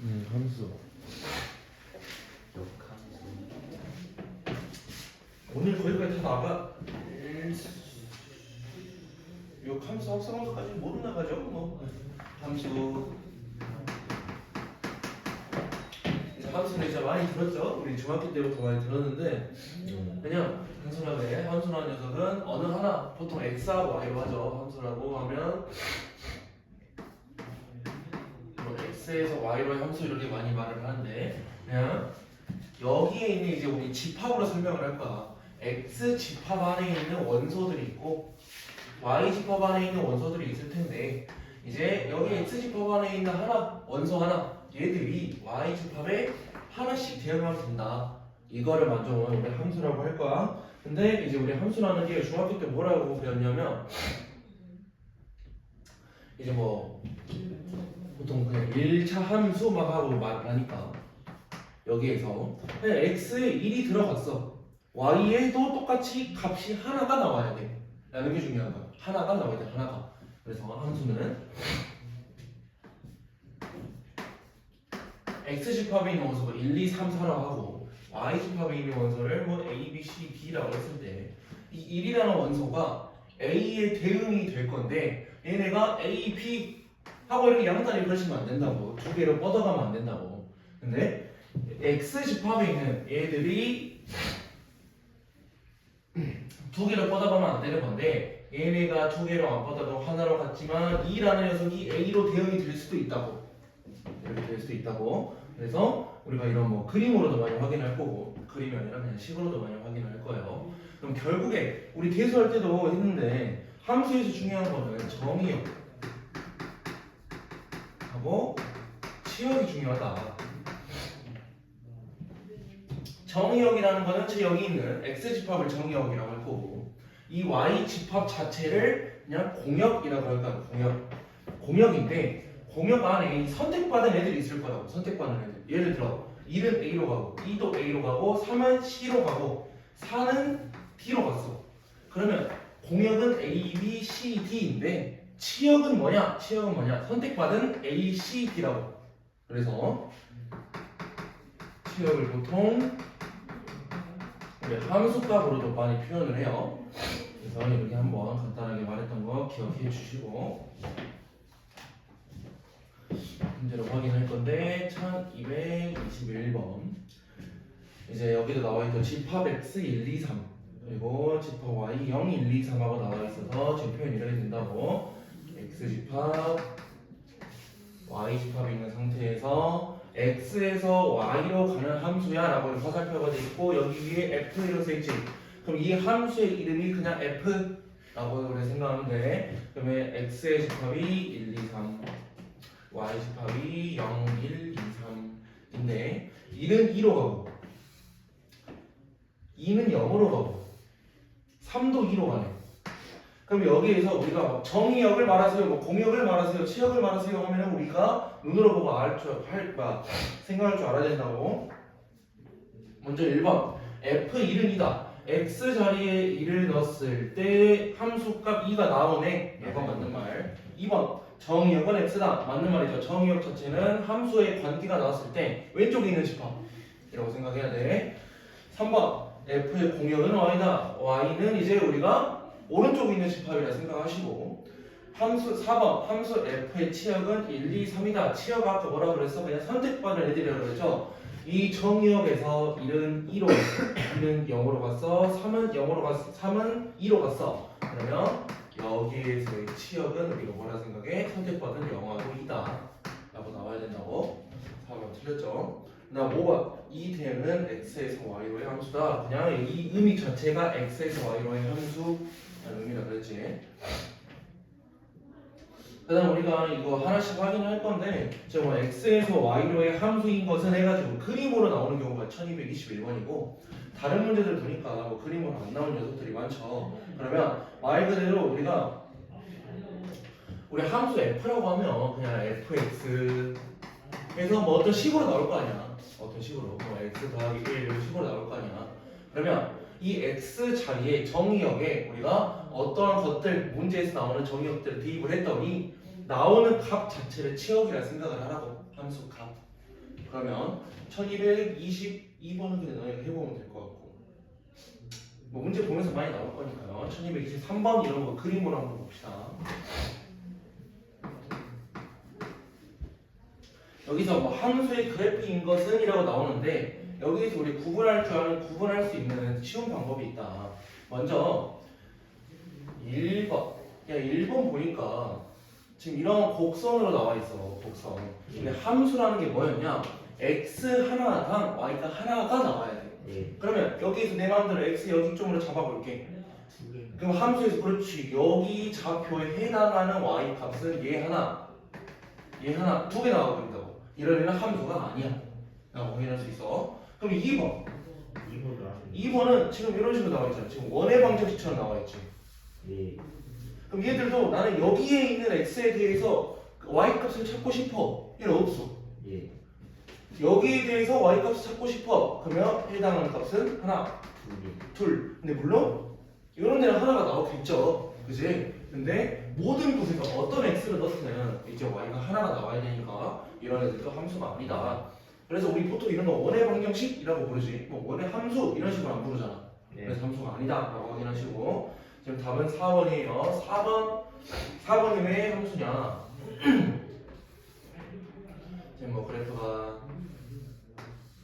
함수. 역함수. 오늘 거기까지 다 나가. 요 함수 합성한 것까지 모두 나가죠. 뭐 함수. 이제 함수는 이제 많이 들었죠. 우리 중학교 때부터 많이 들었는데 그냥 단순하게 함수라는 녀석은 어느 하나 보통 x하고 y로 하죠. 함수라고 하면 뭐 x에서 y로의 함수 이렇게 많이 말을 하는데 그냥 여기에 있는 이제 우리 집합으로 설명을 할 거야. x 집합 안에 있는 원소들이 있고 y 집합 안에 있는 원소들이 있을 텐데 이제 여기 x 집합 안에 있는 하나 원소 하나 얘들이 y 집합에 하나씩 대응하면 된다. 이거를 먼저 우리 함수라고 할 거야. 근데 이제 우리 함수라는 게 중학교 때 뭐라고 배웠냐면 이제 뭐 보통 그냥 1차 함수 막 하고 말하니까 여기에서 그냥 x에 1이 들어갔어. y에도 똑같이 값이 하나가 나와야 돼. 라는 게 중요한 거야. 하나가 나와야 돼. 하나가. 그래서 함수는 x 집합에 있는 원소가 1, 2, 3, 4라고 하고 y 집합에 있는 원소를 뭐 a, b, c, d라고 했을 때 이 1이라는 원소가 a의 대응이 될 건데 얘네가 a, b 하고 이렇게 양단이 그러시면 안 된다고. 두 개로 뻗어가면 안 된다고. 근데 x 집합에 있는 얘들이 두 개로 뻗어가면 안 되는 건데 얘네가 두 개로 안 뻗어도 하나로 같지만 2라는 녀석이 a로 대응이 될 수도 있다고. 이렇게 될 수도 있다고. 그래서 우리가 이런 뭐 그림으로도 많이 확인할 거고 그림이 아니라 그냥 식으로도 많이 확인할 거예요. 그럼 결국에 우리 대수할 때도 했는데 함수에서 중요한 거는 정의역 하고 치역이 중요하다. 정의역이라는 거는 제 여기 있는 x 집합을 정의역이라고 할 거고 이 y 집합 자체를 그냥 공역이라고 할까요? 공역인데 공역 안에 선택받은 애들이 있을 거라고. 선택받은 애들. 예를 들어 1은 A로 가고 2도 A로 가고 3은 C로 가고 4는 D로 갔어. 그러면 공역은 A, B, C, D인데 치역은 뭐냐? 치역은 뭐냐? 선택받은 A, C, D라고. 그래서 치역을 보통 우리 함수값으로도 많이 표현을 해요. 그래서 이렇게 한번 간단하게 말했던 거 기억해 주시고 문제로 확인할 건데 1221번 이제 여기도 나와 있죠. 집합 x 1, 2, 3 그리고 집합 y 0, 1, 2, 3하고 나와 있어서 지금 표현이 이렇게 된다고. x 집합 y 집합이 있는 상태에서 x에서 y로 가는 함수야 라고 화살표가 돼 있고 여기 위에 f로 써있지. 그럼 이 함수의 이름이 그냥 f라고 생각하면 돼. 그러면 x의 집합이 1, 2, 3 y 집합이 0, 1, 2, 3인데 1은 2로 가고 2는 0으로 가고 3도 2로 가네. 그럼 여기에서 우리가 정의역을 말하세요, 뭐 공역을 말하세요, 치역을 말하세요 하면 우리가 눈으로 보고 생각할 줄 알아야 된다고. 먼저 1번 f1은 2다. x 자리에 1을 넣었을 때 함수값 2가 나오네. 이거 맞는 말. 2번 정의역은 x다. 맞는 말이죠. 정의역 자체는 함수의 관계가 나왔을 때 왼쪽에 있는 집합이라고 생각해야 돼. 3번 f의 공역은 y다. y는 이제 우리가 오른쪽에 있는 집합이라 생각하시고 함수 4번 함수 f의 치역은 1, 2, 3이다. 치역 아까 뭐라 그랬어? 그냥 선택받은 애들이라고 그랬죠. 이 정의역에서 1은 2로 갔어. 1은 0으로 갔어. 3은 0으로 갔어. 3은 2로 갔어. 그러면 여기에서의 치역은 우리가 뭐라 생각해? 선택받은 0하고 2다 라고 나와야 된다고. 4번 틀렸죠. 그다음 5번 이 대응은 x에서 y로의 함수다. 그냥 이 의미 자체가 x에서 y로의 함수라는 의미라 그랬지. 그다음 우리가 이거 하나씩 확인할 건데 뭐 x에서 y로의 함수인 것은 해가지고 그림으로 나오는 경우가 1221번이고 다른 문제들 보니까 뭐 그림으로 안 나오는 녀석들이 많죠. 그러면 말 그대로 우리 함수 f라고 하면 그냥 fx 그래서 뭐 어떤 식으로 나올 거 아니야. 어떤 식으로 뭐 x 더하기 1 이런 식으로 나올 거 아니야. 그러면 이 x 자리에 정의역에 우리가 어떠한 것들 문제에서 나오는 정의역들을 대입을 했더니 나오는 값 자체를 치역이라 생각을 하라고. 함수 값. 그러면 1222번은 그냥 너희가 해보면 될 것 같고 뭐 문제 보면서 많이 나올 거니까요. 1223번 이런 거 그림으로 한번 봅시다. 여기서 뭐 함수의 그래프인 것은 이라고 나오는데 여기에서 우리 구분할 줄 아는 구분할 수 있는 쉬운 방법이 있다. 먼저 1번 야 1번 보니까 지금 이런 곡선으로 나와 있어. 곡선. 근데 함수라는 게 뭐였냐? x 하나당 y가 하나가 나와야 돼. 네. 그러면 여기에서 내 마음대로 x 여기점으로 잡아볼게. 두 개. 그럼 함수에서 그렇지. 여기 좌표에 해당하는 y 값은 얘 하나, 두 개 나와 버린다고. 이러면 함수가 아니야. 라고 확인할 수 있어. 그럼 2번. 2번은 지금 이런 식으로 나와 있잖아. 지금 원의 방정식처럼 나와 있지. 네. 그럼 얘들도 나는 여기에 있는 x에 대해서 y 값을 찾고 싶어. 이는 없어. 예. 여기에 대해서 y 값을 찾고 싶어. 그러면 해당하는 값은 하나, 두 개. 둘. 근데 물론 이런 데는 하나가 나오겠죠. 그지? 근데 모든 곳에서 어떤 x를 넣든 이제 y가 하나가 나와야 되니까 이런 애들도 함수가 아니다. 그래서 우리 보통 이런 거 원의 방정식이라고 부르지. 뭐 원의 함수 이런 식으로 안 부르잖아. 네. 그래서 함수가 아니다라고 확인하시고 지금 답은 4번이에요. 4번이 왜 함수냐? 지금 뭐 그래프가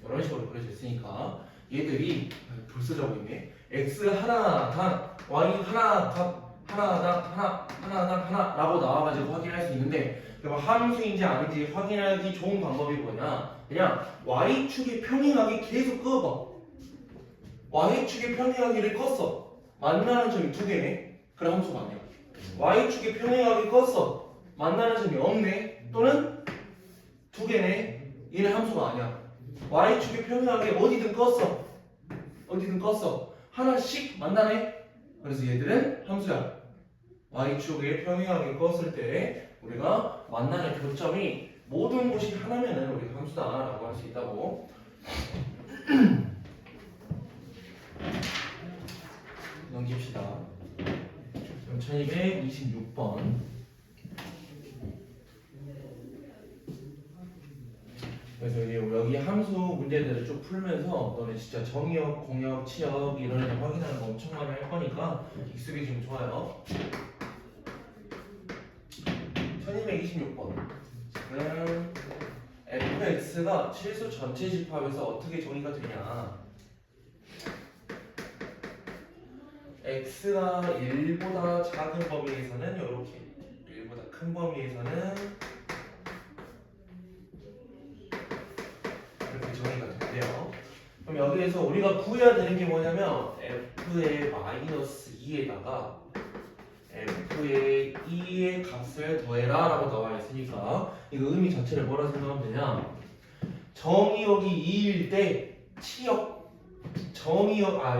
이런 식으로 그려져 있으니까 얘들이 벌써 자고 있네. x 하나당 y 하나라고 나와가지고 확인할 수 있는데 그럼 함수인지 아닌지 확인하기 좋은 방법이 뭐냐? 그냥 y축의 평행하기 계속 끄어봐. y축의 평행하기를 껐어. 만나는 점이 두 개네. 그럼 함수가 아니야. y축의 평행하기 껐어. 만나는 점이 없네. 또는 두 개네. 얘는 함수가 아니야. y축의 평행하기 어디든 껐어. 하나씩 만나네. 그래서 얘들은 함수야. y축의 평행하기 껐을 때 우리가 만나는 교점이 모든 곳이 하나면은 우리가 함수다라고 할 수 있다고. 넘깁시다. 그럼 1226번. 그래서 이제 여기 함수 문제들을 쭉 풀면서 너네 진짜 정의역, 공역, 치역 이런 애들 확인하는 거 엄청 많이 할 거니까 익숙해지면 좋아요. 1226번. 지금 fx가 실수 전체 집합에서 어떻게 정의가 되냐? x가 1보다 작은 범위에서는 이렇게 1보다 큰 범위에서는 이렇게 정의가 된대요. 그럼 여기에서 우리가 구해야 되는 게 뭐냐면 f의 마이너스 2에다가 f의 2의 값을 더해라 라고 나와 있으니까 이거 의미 자체를 뭐라 생각하면 되냐? 정의역이 2일 때 치역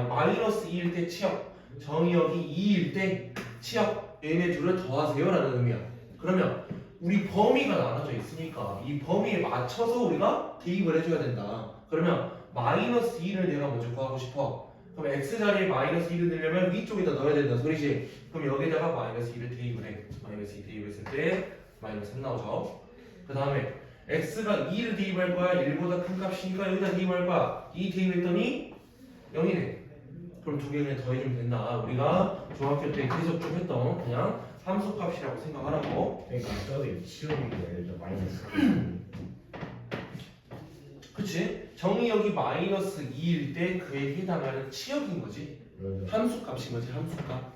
마이너스 2일 때 치역 정의역이 2일 때 치역 얘네 둘을 더하세요 라는 의미야. 그러면 우리 범위가 나눠져 있으니까 이 범위에 맞춰서 우리가 대입을 해줘야 된다. 그러면 마이너스 2를 내가 먼저 구하고 싶어. 그럼 x 자리에 마이너스 2를 넣으려면 위쪽에다 넣어야 된다 소리지. 그럼 여기다가 마이너스 2를 대입을 해. 마이너스 2 대입했을 때 마이너스 3 나오죠. 그 다음에 x가 2를 대입할 거야. 1보다 큰 값이니까 여기다 대입할 거야. 2 대입했더니 0이네. 그럼 두 개 그냥 더해주면 된다. 우리가 중학교 때 계속 좀 했던 그냥 함수값이라고 생각하라고. 그러니까 저기 치우기가 예를 들어 마이너스 3. 그치? 정의역이 마이너스 2일 때 그에 해당하는 치역인 거지. 함수값인 거지. 함수값.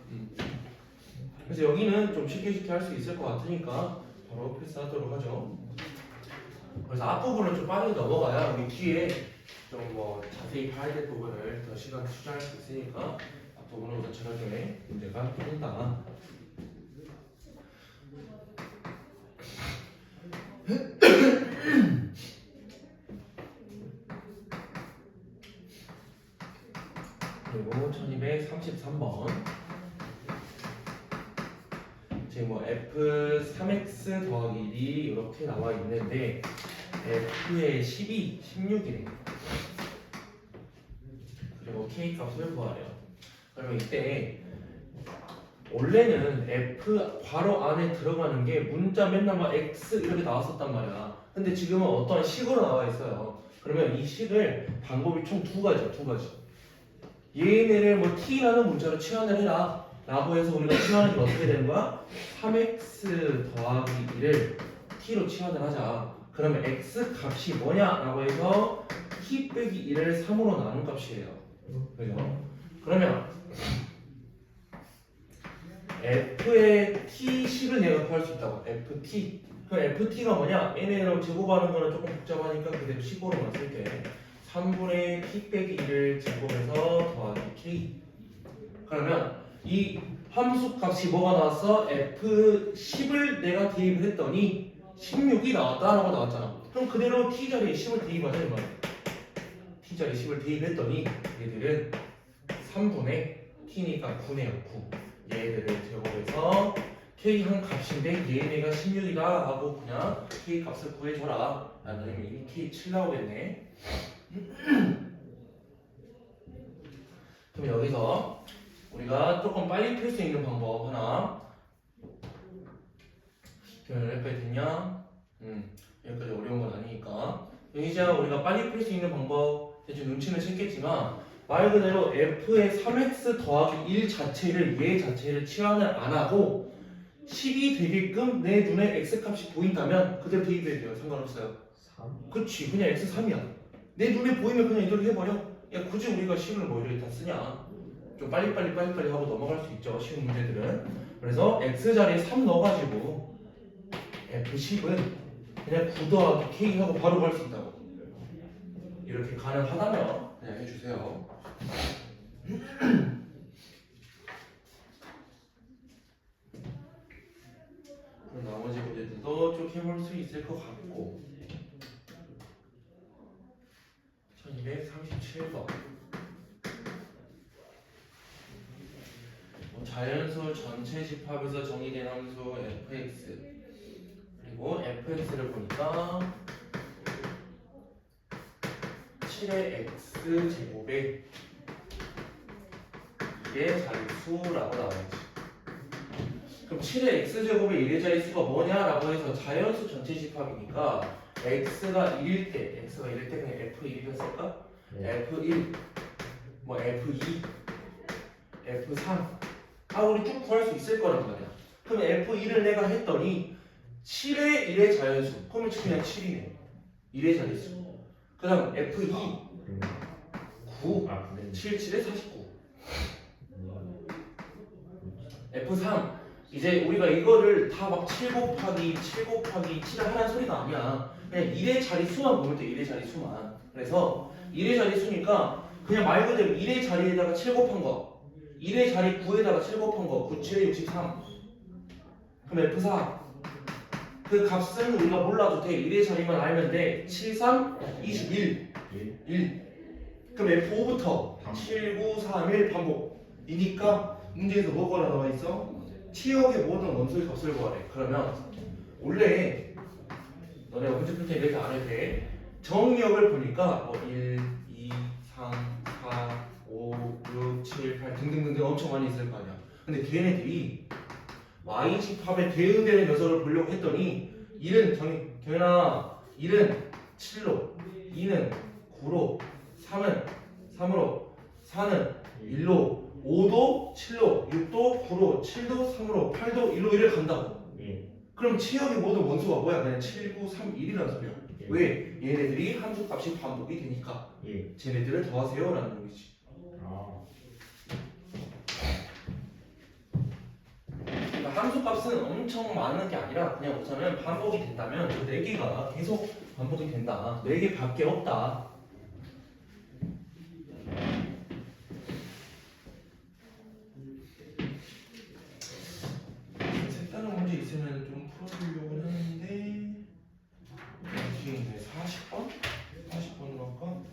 그래서 여기는 좀 쉽게 할 수 있을 것 같으니까 바로 패스하도록 하죠. 그래서 앞부분을 좀 빠르게 넘어가야 우리 뒤에 좀 뭐 자세히 봐야 될 부분을 더 시간 투자할 수 있으니까 앞부분을 우선 저녁에 문제가 된다. 그리고 1233번 지금 뭐 f3x 더하기 1이 이렇게 나와 있는데 f의 12, 16이래. 그리고 k 값을 구하래요. 그러면 이때 원래는 f 괄호 안에 들어가는 게 문자 맨날 막 x 이렇게 나왔었단 말이야. 근데 지금은 어떤 식으로 나와 있어요. 그러면 이 식을 방법이 총 두 가지. 얘네를 뭐 t라는 문자로 치환을 해라 라고 해서 우리가 치환하는 게 어떻게 되는 거야? 3x 더하기 1을 t로 치환을 하자. 그러면 x 값이 뭐냐 라고 해서 t 빼기 1을 3으로 나눈 값이에요. 그죠? 그러면 f의 t식을 내가 구할 수 있다고. ft. 그럼 ft가 뭐냐? 얘네로 제곱하는 거는 조금 복잡하니까 그대로 식으로만 쓸게. 3분의 t 빼기 1을 제곱해서 더하기 k. 그러면 이 함수 값이 뭐가 나왔어? f10을 내가 대입을 했더니 16이 나왔다라고 나왔잖아. 그럼 그대로 t 자리에 10을 대입하자 이 말이야. t 자리에 10을 대입했더니 얘들은 3분의 t니까 9네요. 9. 얘들을 제곱해서 k 한 값인데 얘네가 16이다 하고 그냥 k 값을 구해줘라 라는 의미. k 7 나오겠네. 그럼 여기서 우리가 조금 빨리 풀 수 있는 방법 하나 여기까지 됐냐? 여기까지 어려운 건 아니니까 이제 우리가 빨리 풀 수 있는 방법 대충 눈치는 챘겠지만 말 그대로 f의 3x 더하기 1 자체를 얘 자체를 치환을 안 하고 10이 되게끔 내 눈에 x값이 보인다면 그대로 대입해도 돼요. 상관없어요. 3? 그치 그냥 x3이야. 내 눈에 보이면 그냥 이대로 해버려. 야 굳이 우리가 10을 뭐 이렇게 다 쓰냐. 좀 빨리빨리 하고 넘어갈 수 있죠. 쉬운 문제들은. 그래서 x 자리에 3 넣어가지고 f10은 그냥 9 더하기 k 하고 바로 갈 수 있다고. 이렇게 가능하다면 그냥 해주세요. 그럼 나머지 문제들도 쭉 해볼 수 있을 것 같고 1237번 자연수 전체 집합에서 정의된 함수 fx 그리고 fx를 보니까 7의 x 제곱에 2의 자릿수라고 나와있지. 그럼 7의 x제곱의 1의 자릿수가 뭐냐라고 해서 자연수 전체 집합이니까 x가 1일 때 그냥 f1이라 쓸까? 네. f1, 뭐 f2, f3 우리 쭉 구할 수 있을 거란 말이야. 그럼 f1을 내가 했더니 7의 1의 자연수 그러면 그냥 7이네. 1의 자릿수. 그 다음 f2 9 7, 7에 49 F3 이제 우리가 이거를 다 막 7 곱하기 7을 하라는 소리가 아니야. 그냥 1의 자릿수만 보면 돼. 1의 자릿수만. 그래서 1의 자릿수니까 그냥 말 그대로 1의 자리에다가 7 곱한 거 1의 자리 9에다가 7 곱한 거 9, 7에 63 그럼 F4 그 값은 우리가 몰라도 돼. 1의 자리만 알면 돼. 7, 3, 21 1 그럼 F5부터 7, 9, 3, 1 반복이니까 문제에서 뭐가 나와 있어? T역의 모든 원소의 값을 구하래. 그러면 원래 너네가 문제 풀 때 이렇게 안 해도 돼. 정의역을 보니까 뭐 1, 2, 3, 4, 5, 6, 7, 8 등등등등 엄청 많이 있을 거 아니야. 근데 걔네들이 Y집합에 대응되는 녀석을 보려고 했더니 1은 경현아 1은 7로 2는 9로 3은 3으로 4는 1로 5도 7로 6도 9로 7도 3으로 8도 1로 1을 간다고. 그럼 치역의 모든 원소가 뭐야? 그냥 7, 9, 3, 1이라는 소리야. 왜? 얘네들이 함수값이 반복이 되니까 쟤네들을 더하세요 라는 얘기지. 그러니까 함수값은 엄청 많은 게 아니라 그냥 우선은 반복이 된다면 그 4개가 계속 반복이 된다. 4개 밖에 없다. 색다른 문제 있으면 좀 풀어주려고 했는데 뒤에 있네. 40번? 40번으로 할까?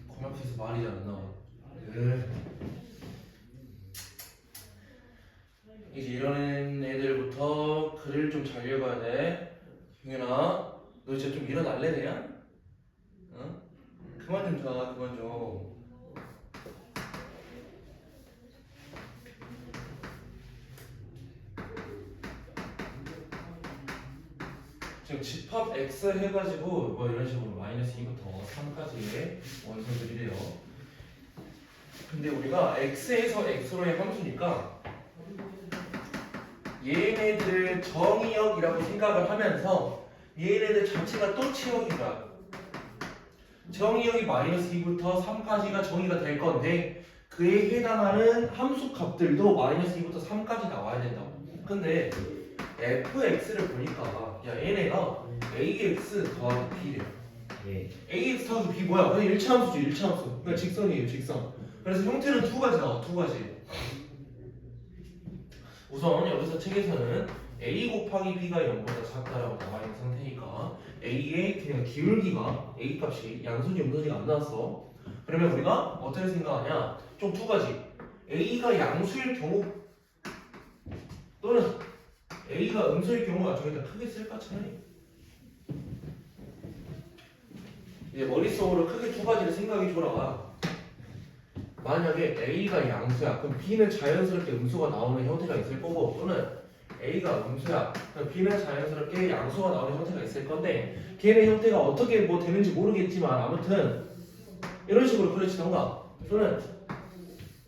고막해서 말이 잘 안 나와. 이제 이런 애들부터 글을 좀 잘 읽어야 돼. 경현아, 너 진짜 좀 일어날래 그냥? 응? 그만 좀 자, 그만 좀. 지금 집합 x 해가지고 뭐 이런 식으로 마이너스 2부터 3까지의 원소들이래요. 근데 우리가 x에서 x로의 함수니까 얘네들 정의역이라고 생각을 하면서 얘네들 자체가 또 치역이다. 정의역이 마이너스 2부터 3까지가 정의가 될 건데 그에 해당하는 함수 값들도 마이너스 2부터 3까지 나와야 된다고. 근데 fx를 보니까 야 얘네가 ax 더하기 b래. 예. ax 더하기 b 뭐야? 그냥 1차 함수죠. 1차 함수. 그러니까 직선이에요. 직선. 그래서 형태는 두 가지 나와. 두 가지. 우선 여기서 책에서는 a 곱하기 b가 0보다 작다라고 나와 있는 상태니까 a의 그냥 기울기가 a 값이 양수지 음수지가 안 나왔어. 그러면 우리가 어떻게 생각하냐? 좀 두 가지. a가 양수일 경우 또는 a가 음수일 경우가 저기다 크게 쓸까 차라리? 이제 머릿속으로 크게 두 가지를 생각해 줘라. 만약에 a가 양수야, 그럼 b는 자연스럽게 음수가 나오는 형태가 있을 거고, 또는 a가 음수야, 그럼 b는 자연스럽게 양수가 나오는 형태가 있을 건데, 걔네 형태가 어떻게 뭐 되는지 모르겠지만 아무튼 이런 식으로 그려지던가, 또는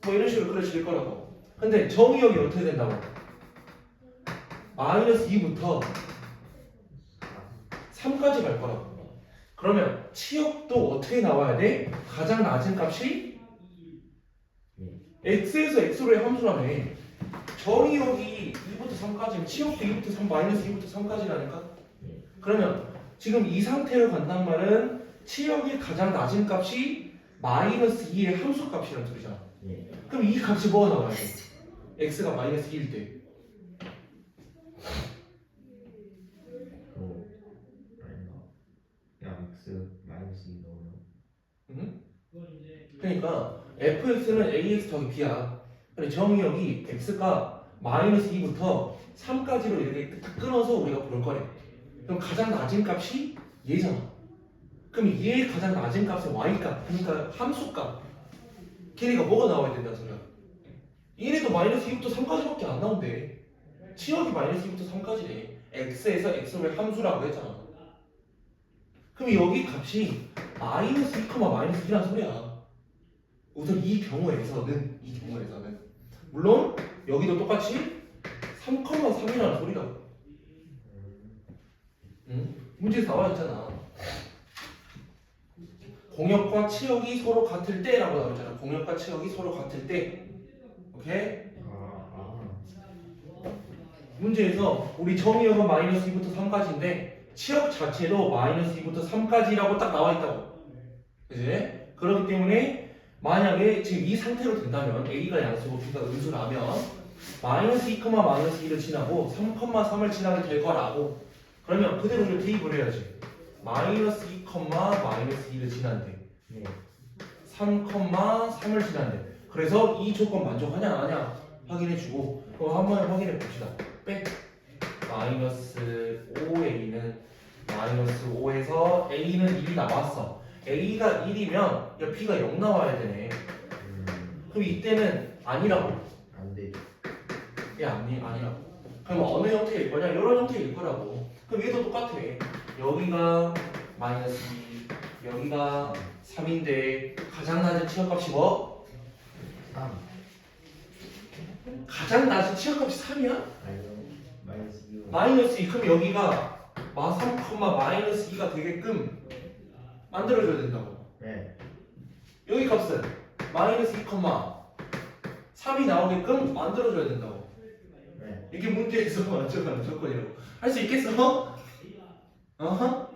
뭐 이런 식으로 그려질 거라고. 근데 정의역이 어떻게 된다고? 마이너스 2부터 3까지 갈 거라고. 그러면 치역도 어떻게 나와야 돼? 가장 낮은 값이 x에서 x로의 함수라며. 정의역이 2부터 3까지면 치역도 2부터 3 마이너스 2부터 3까지라니까. 그러면 지금 이 상태로 간단 말은 치역의 가장 낮은 값이 마이너스 2의 함수 값이라는 소리잖아. 예. 그럼 이 값이 뭐가 나와야 돼? x가 마이너스 2일 때. x 마이너스 2 넣으면. 응? 그러니까 fx는 ax 더하기 b야. 근데 정의역이 x가 마이너스 2부터 3까지로 이렇게 딱 끊어서 우리가 볼 거래. 그럼 가장 낮은 값이 얘잖아. 그럼 얘의 가장 낮은 값은 y값, 그러니까 함수값. 걔네가 뭐가 나와야 된다는 소리야. 얘네도 마이너스 2부터 3까지밖에 안 나온대. 치역이 마이너스 2부터 3까지래. x에서 x의 함수라고 했잖아. 그럼 여기 값이 마이너스 2, 마이너스 2라는 소리야. 우선 이 경우에서는 물론 여기도 똑같이 3,3이라는 소리라고. 응? 문제에서 나와 있잖아. 공역과 치역이 서로 같을 때라고 나와 있잖아. 공역과 치역이 서로 같을 때. 오케이? 문제에서 우리 정의역은 마이너스 2부터 3까지인데 치역 자체도 마이너스 2부터 3까지라고 딱 나와 있다고. 그지? 그렇기 때문에 만약에 지금 이 상태로 된다면 a가 양수고 b가 음수라면 마이너스 2, 마이너스 2를 지나고 3, 3을 지나게 될 거라고. 그러면 그대로 우리 대입을 해야지. 마이너스 2, 마이너스 2를 지난대. 네. 3, 3을 지난대. 그래서 이 조건 만족하냐 안 하냐 확인해주고 그럼 한번 확인해 봅시다. 빼. 마이너스 5a는 마이너스 5에서 a는 1이 나왔어. a가 1이면 b가 0 나와야 되네. 그럼 이때는 아니라고. 안 되죠. 아니라고. 그럼 어느 형태일 거냐? 이런 형태일 거라고. 그럼 얘도 똑같아. 여기가 마이너스 2, 여기가 3인데 가장 낮은 치역값이 뭐? 3. 가장 낮은 치역값이 3이야? 마이너스 2. 마이너스 2. 그럼 여기가 3, 마이너스 2가 되게끔 만들어줘야 된다고. 네. 여기 값은 마이너스 2, 3이 나오게끔 만들어줘야 된다고. 네. 이게 문제에서 만족하는 조건이라고. 할 수 있겠어? 어허?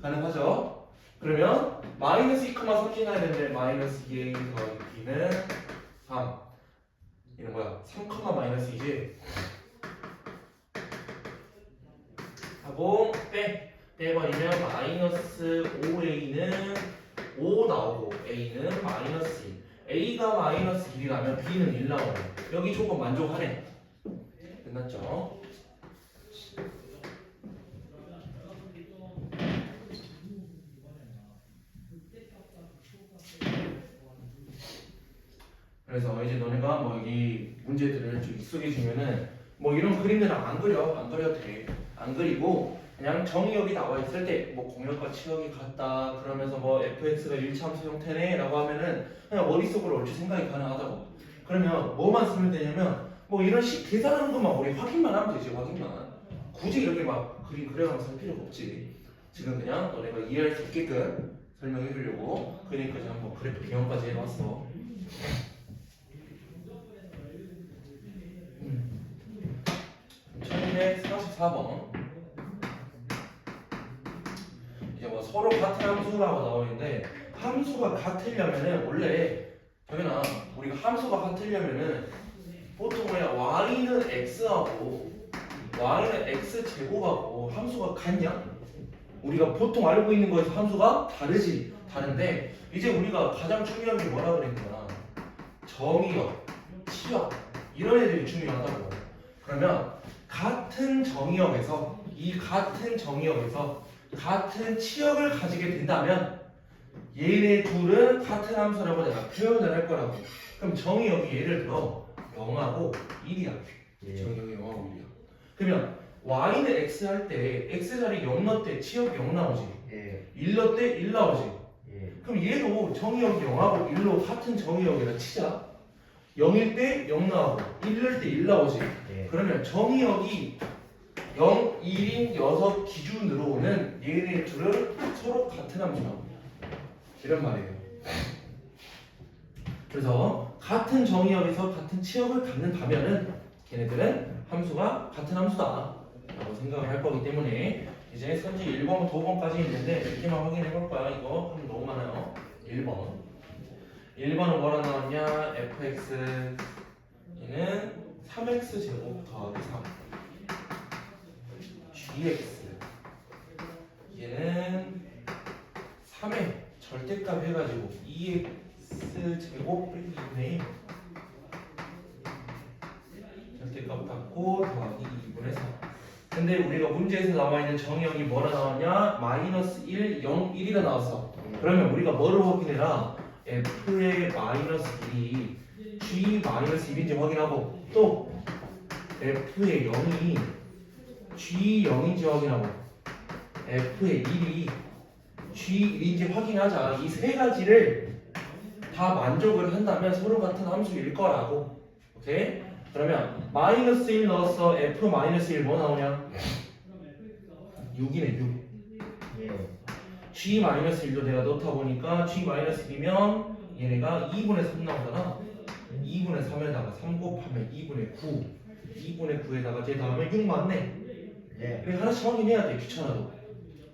가능하죠? 그러면 마이너스 2, 3 지나야 되는데 마이너스 2a 더하기 b는 3. 이는 뭐야? 3, 마이너스 2지? 하고 빼버리면 마이너스 5a는 5 나오고 a는 마이너스 1. a가 마이너스 1이라면 b는 1 나오네. 여기 조건 만족하네. 끝났죠? 그래서 이제 너네가 뭐 여기 문제들을 좀 익숙해지면은 뭐 이런 그림들은 안 그려도 돼. 안 그리고 그냥 정의역이 나와 있을 때 뭐 공역과 치역이 같다 그러면서 뭐 fx가 일차함수 형태네 라고 하면은 그냥 머릿속으로 얼추 생각이 가능하다고. 그러면 뭐만 쓰면 되냐면 뭐 이런 식 계산하는 것만 우리 확인만 하면 되지. 확인만. 굳이 이렇게 막 그림 그려가면서 할 필요가 없지. 지금 그냥 너네가 이해할 수 있게끔 설명해 주려고 그림까지 한번 그래프 개형까지 해봤어. 1244번. 이제 뭐 서로 같은 함수라고 나오는데 함수가 같으려면은 원래 정연아 우리가 함수가 같으려면은 보통 그냥 y는 x하고 y는 x 제곱하고 함수가 같냐? 우리가 보통 알고 있는 거에서 함수가 다르지. 다른데 이제 우리가 가장 중요한 게 뭐라 그랬구나. 정의역, 치역 이런 애들이 중요하다고. 그러면 같은 정의역에서 이 같은 정의역에서 같은 치역을 가지게 된다면 얘네 둘은 같은 함수라고 내가 표현을 할 거라고. 그럼 정의역이 예를 들어 0하고 1이야. 예. 정의역이 0하고 1이야. 그러면 y는 x 할 때 x 자리 0 넣을 때 치역이 0 나오지. 예. 1 넣을 때 1 나오지. 예. 그럼 얘도 정의역이 0하고 1로 같은 정의역이라 치자. 0일 때 0 나오고 1 넣을 때 1 나오지. 예. 그러면 정의역이 0, 1인 6 기준으로는 얘네 둘은 서로 같은 함수라고 이런 말이에요. 그래서 같은 정의역에서 같은 치역을 갖는다면은 걔네들은 함수가 같은 함수다 라고 생각을 할 거기 때문에 이제 선지 1번, 2번까지 있는데 몇 개만 확인해 볼 거야. 이거 하면 너무 많아요. 1번은 뭐라 나왔냐? fx 얘는 3x 제곱 더하기 3 gx 얘는 3의 절대값 해가지고 2x 제곱 빼기 2분의 1 절대값 갖고 더하기 2분의 3. 근데 우리가 문제에서 나와 있는 정의역이 뭐라 나왔냐? 마이너스 1, 0, 1이라 나왔어. 그러면 우리가 뭐를 확인해라? f의 마이너스 1이 g 마이너스 1인지 확인하고 또 f의 0이 g 0인지 확인하고 f의 1이 g 1인지 확인하자. 이 세 가지를 다 만족을 한다면 서로 같은 함수일 거라고. 오케이? 그러면 마이너스 1 넣었어. f 마이너스 1 뭐 나오냐? 6이네 6. 예. g 마이너스 1도 내가 넣다 보니까 g 마이너스 1이면 얘네가 2분의 3 나오잖아. 2분의 3에다가 3 곱하면 2분의 9. 2분의 9에다가 제 다음에 6 맞네. 예. 그래 하나씩 확인해야 돼. 귀찮아도.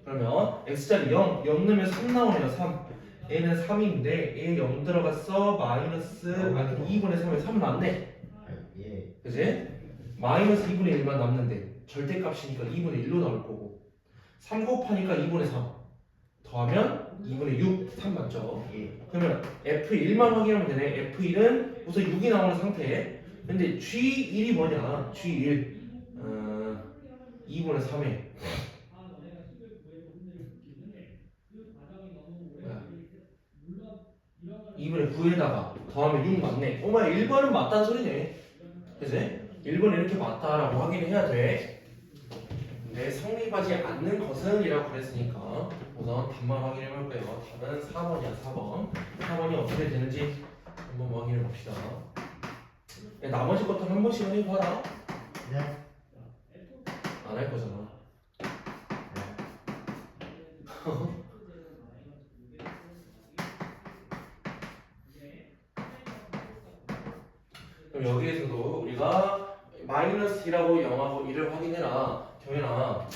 그러면 x자리 0 넣으면 3 나오네요. 3. 얘는 3인데 얘 0 들어갔어. 마이너스 아니 2분의 3에 3 남네. 예. 그지? 마이너스 2분의 1만 남는데 절대값이니까 2분의 1로 나올 거고 3 곱하니까 2분의 3 더하면 2분의 6 3 맞죠? 예. 그러면 F1만 확인하면 되네. F1은 우선 6이 나오는 상태에 근데 G1이 뭐냐? G1 2분의 3에 2분의 9에다가 더하면 6 맞네. 오마 1번은 맞다는 소리네. 그치? 1번 이렇게 맞다라고 확인해야 돼. 근데 성립하지 않는 것은 이라고 그랬으니까 우선 답만 확인해 볼게요. 답은 4번이야. 4번. 4번이 어떻게 되는지 한번 확인해 봅시다. 나머지 것도 한 번씩은 해봐라. 네. 안 할 거잖아. 그럼 여기에서도 우리가 마이너스 2라고 0하고 1을 확인해라. 경현아.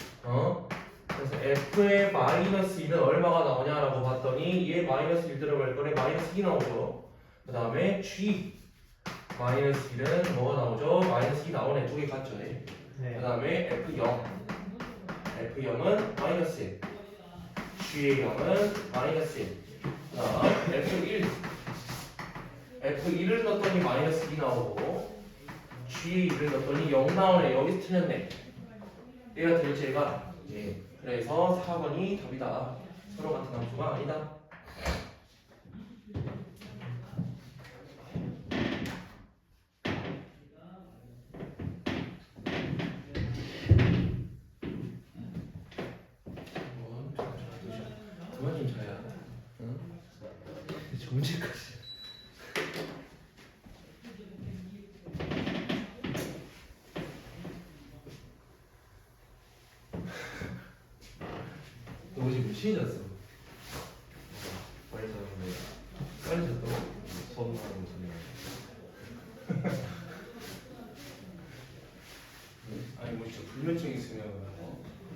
그래서 f의 마이너스 2는 얼마가 나오냐라고 봤더니 얘 마이너스 1 들어갈 거네. 마이너스 2 나오죠. 그 다음에 g 마이너스 1은 뭐가 나오죠? 마이너스 2 나오네. 두 개 같죠. 그 네. 다음에 f0 f0은 마이너스 1 g의 0은 마이너스 1 그 다음 f1 F1을 넣었더니 마이너스 2 나오고 G1을 넣었더니 0 나오네. 여기서 틀렸네. 얘가 될지 얘가 예. 그래서 4번이 답이다. 서로 같은 함수가 아니다. 너 어제 몇 시에 잤어? 빨리 잡으면 빨리 잤다고? 수업하고 있으면 아니 뭐 진짜 불면증 있으면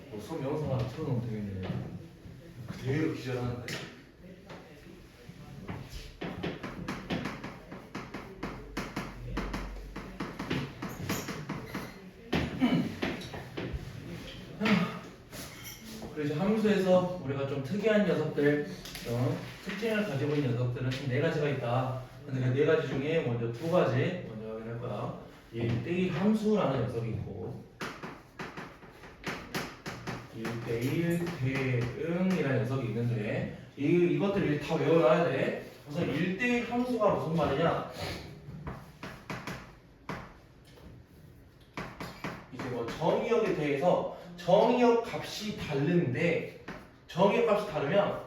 뭐 수업 영상 하나 틀어놓으면 되겠네. 그대로 기절하는데. 그래서 함수에서 우리가 좀 특이한 녀석들, 특징을 가지고 있는 녀석들은 총 4가지가 있다. 근데 그 4가지 중에 먼저 2가지 먼저 확인할 거야. 1대1 함수라는 녀석이 있고 1대1 대응이라는 녀석이 있는데 이것들을 다 외워놔야 돼. 우선 1대1 함수가 무슨 말이냐? 이제 뭐 정의역에 대해서 정의역 값이 다른데 정의역 값이 다르면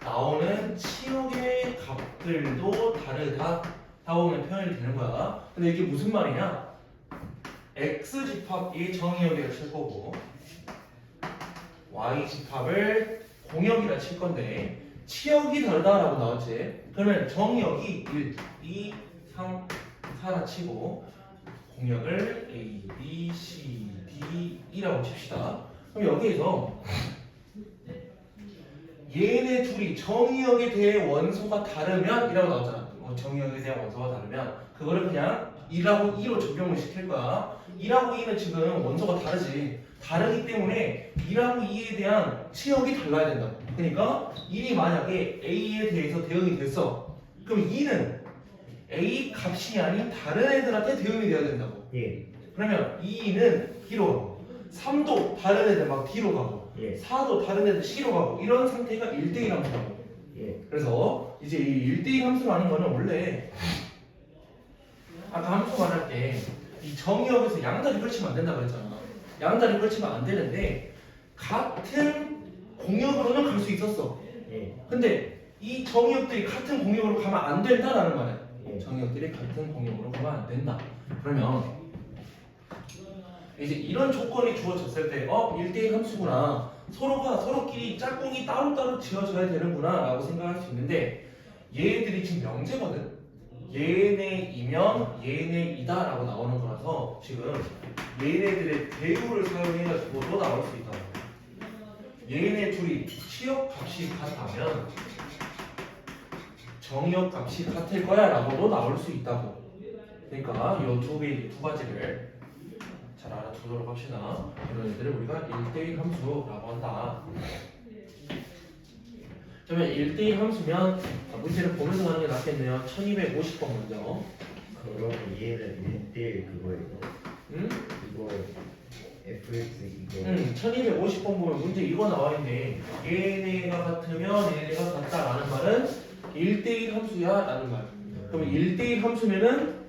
나오는 치역의 값들도 다르다라고 하는 표현이 되는 거야. 근데 이게 무슨 말이냐? x 집합이 정의역이라 칠 거고 y 집합을 공역이라 칠 건데 치역이 다르다라고 나왔지. 그러면 정의역이 1, 2, 3, 4라 치고 공역을 A, B, C, D, E라고 칩시다. 그럼 여기에서 얘네 둘이 정의역에 대해 원소가 다르면 이라고 나왔잖아. 정의역에 대한 원소가 다르면 그거를 그냥 2라고 2로 적용을 시킬 거야. 2라고 2는 지금 원소가 다르기 때문에 2라고 2에 대한 치역이 달라야 된다. 그러니까 1이 만약에 A에 대해서 대응이 됐어. 그럼 2는 A 값이 아닌 다른 애들한테 대응이 돼야 된다고. 예. 그러면 2는 B로 가고 3도 다른 애들 막 D로 가고 예. 4도 다른 애들 C로 가고 이런 상태가 1대1 함수라고. 예. 그래서 이제 이 1대1 함수라는 거는 원래 아까 함수 말할 때 이 정의역에서 양다리 걸치면 안 된다 그랬잖아. 양다리 걸치면 안 되는데 같은 공역으로는 갈 수 있었어. 예. 근데 이 정의역들이 같은 공역으로 가면 안 된다라는 말이야. 예. 정의역들이 같은 공역으로 가면 안 된다. 그러면 이제 이런 조건이 주어졌을 때 1대1 함수구나. 서로끼리 짝꿍이 따로따로 지어져야 되는구나 라고 생각할 수 있는데 얘들이 지금 명제거든. 얘네이면 얘네이다 라고 나오는 거라서 지금 얘네들의 대우를 사용해가지고도 나올 수 있다. 얘네 둘이 치역 값이 같다면 정의역 값이 같을 거야 라고도 나올 수 있다고. 그러니까 이 두 가지를 잘 알아두도록 합시다. 이런 애들을 우리가 1대1 함수라고 한다. 그러면 1대1 함수면 문제를 보면서 하는 게 낫겠네요. 1250번 먼저. 그럼 얘는 1대1 그거예요. 응? 이거 fx 이거. 1250번 보면 문제 이거 나와 있네. 얘네가 같으면 얘네가 같다라는 말은 1대1 함수야 라는 말. 그러면 1대1 함수면은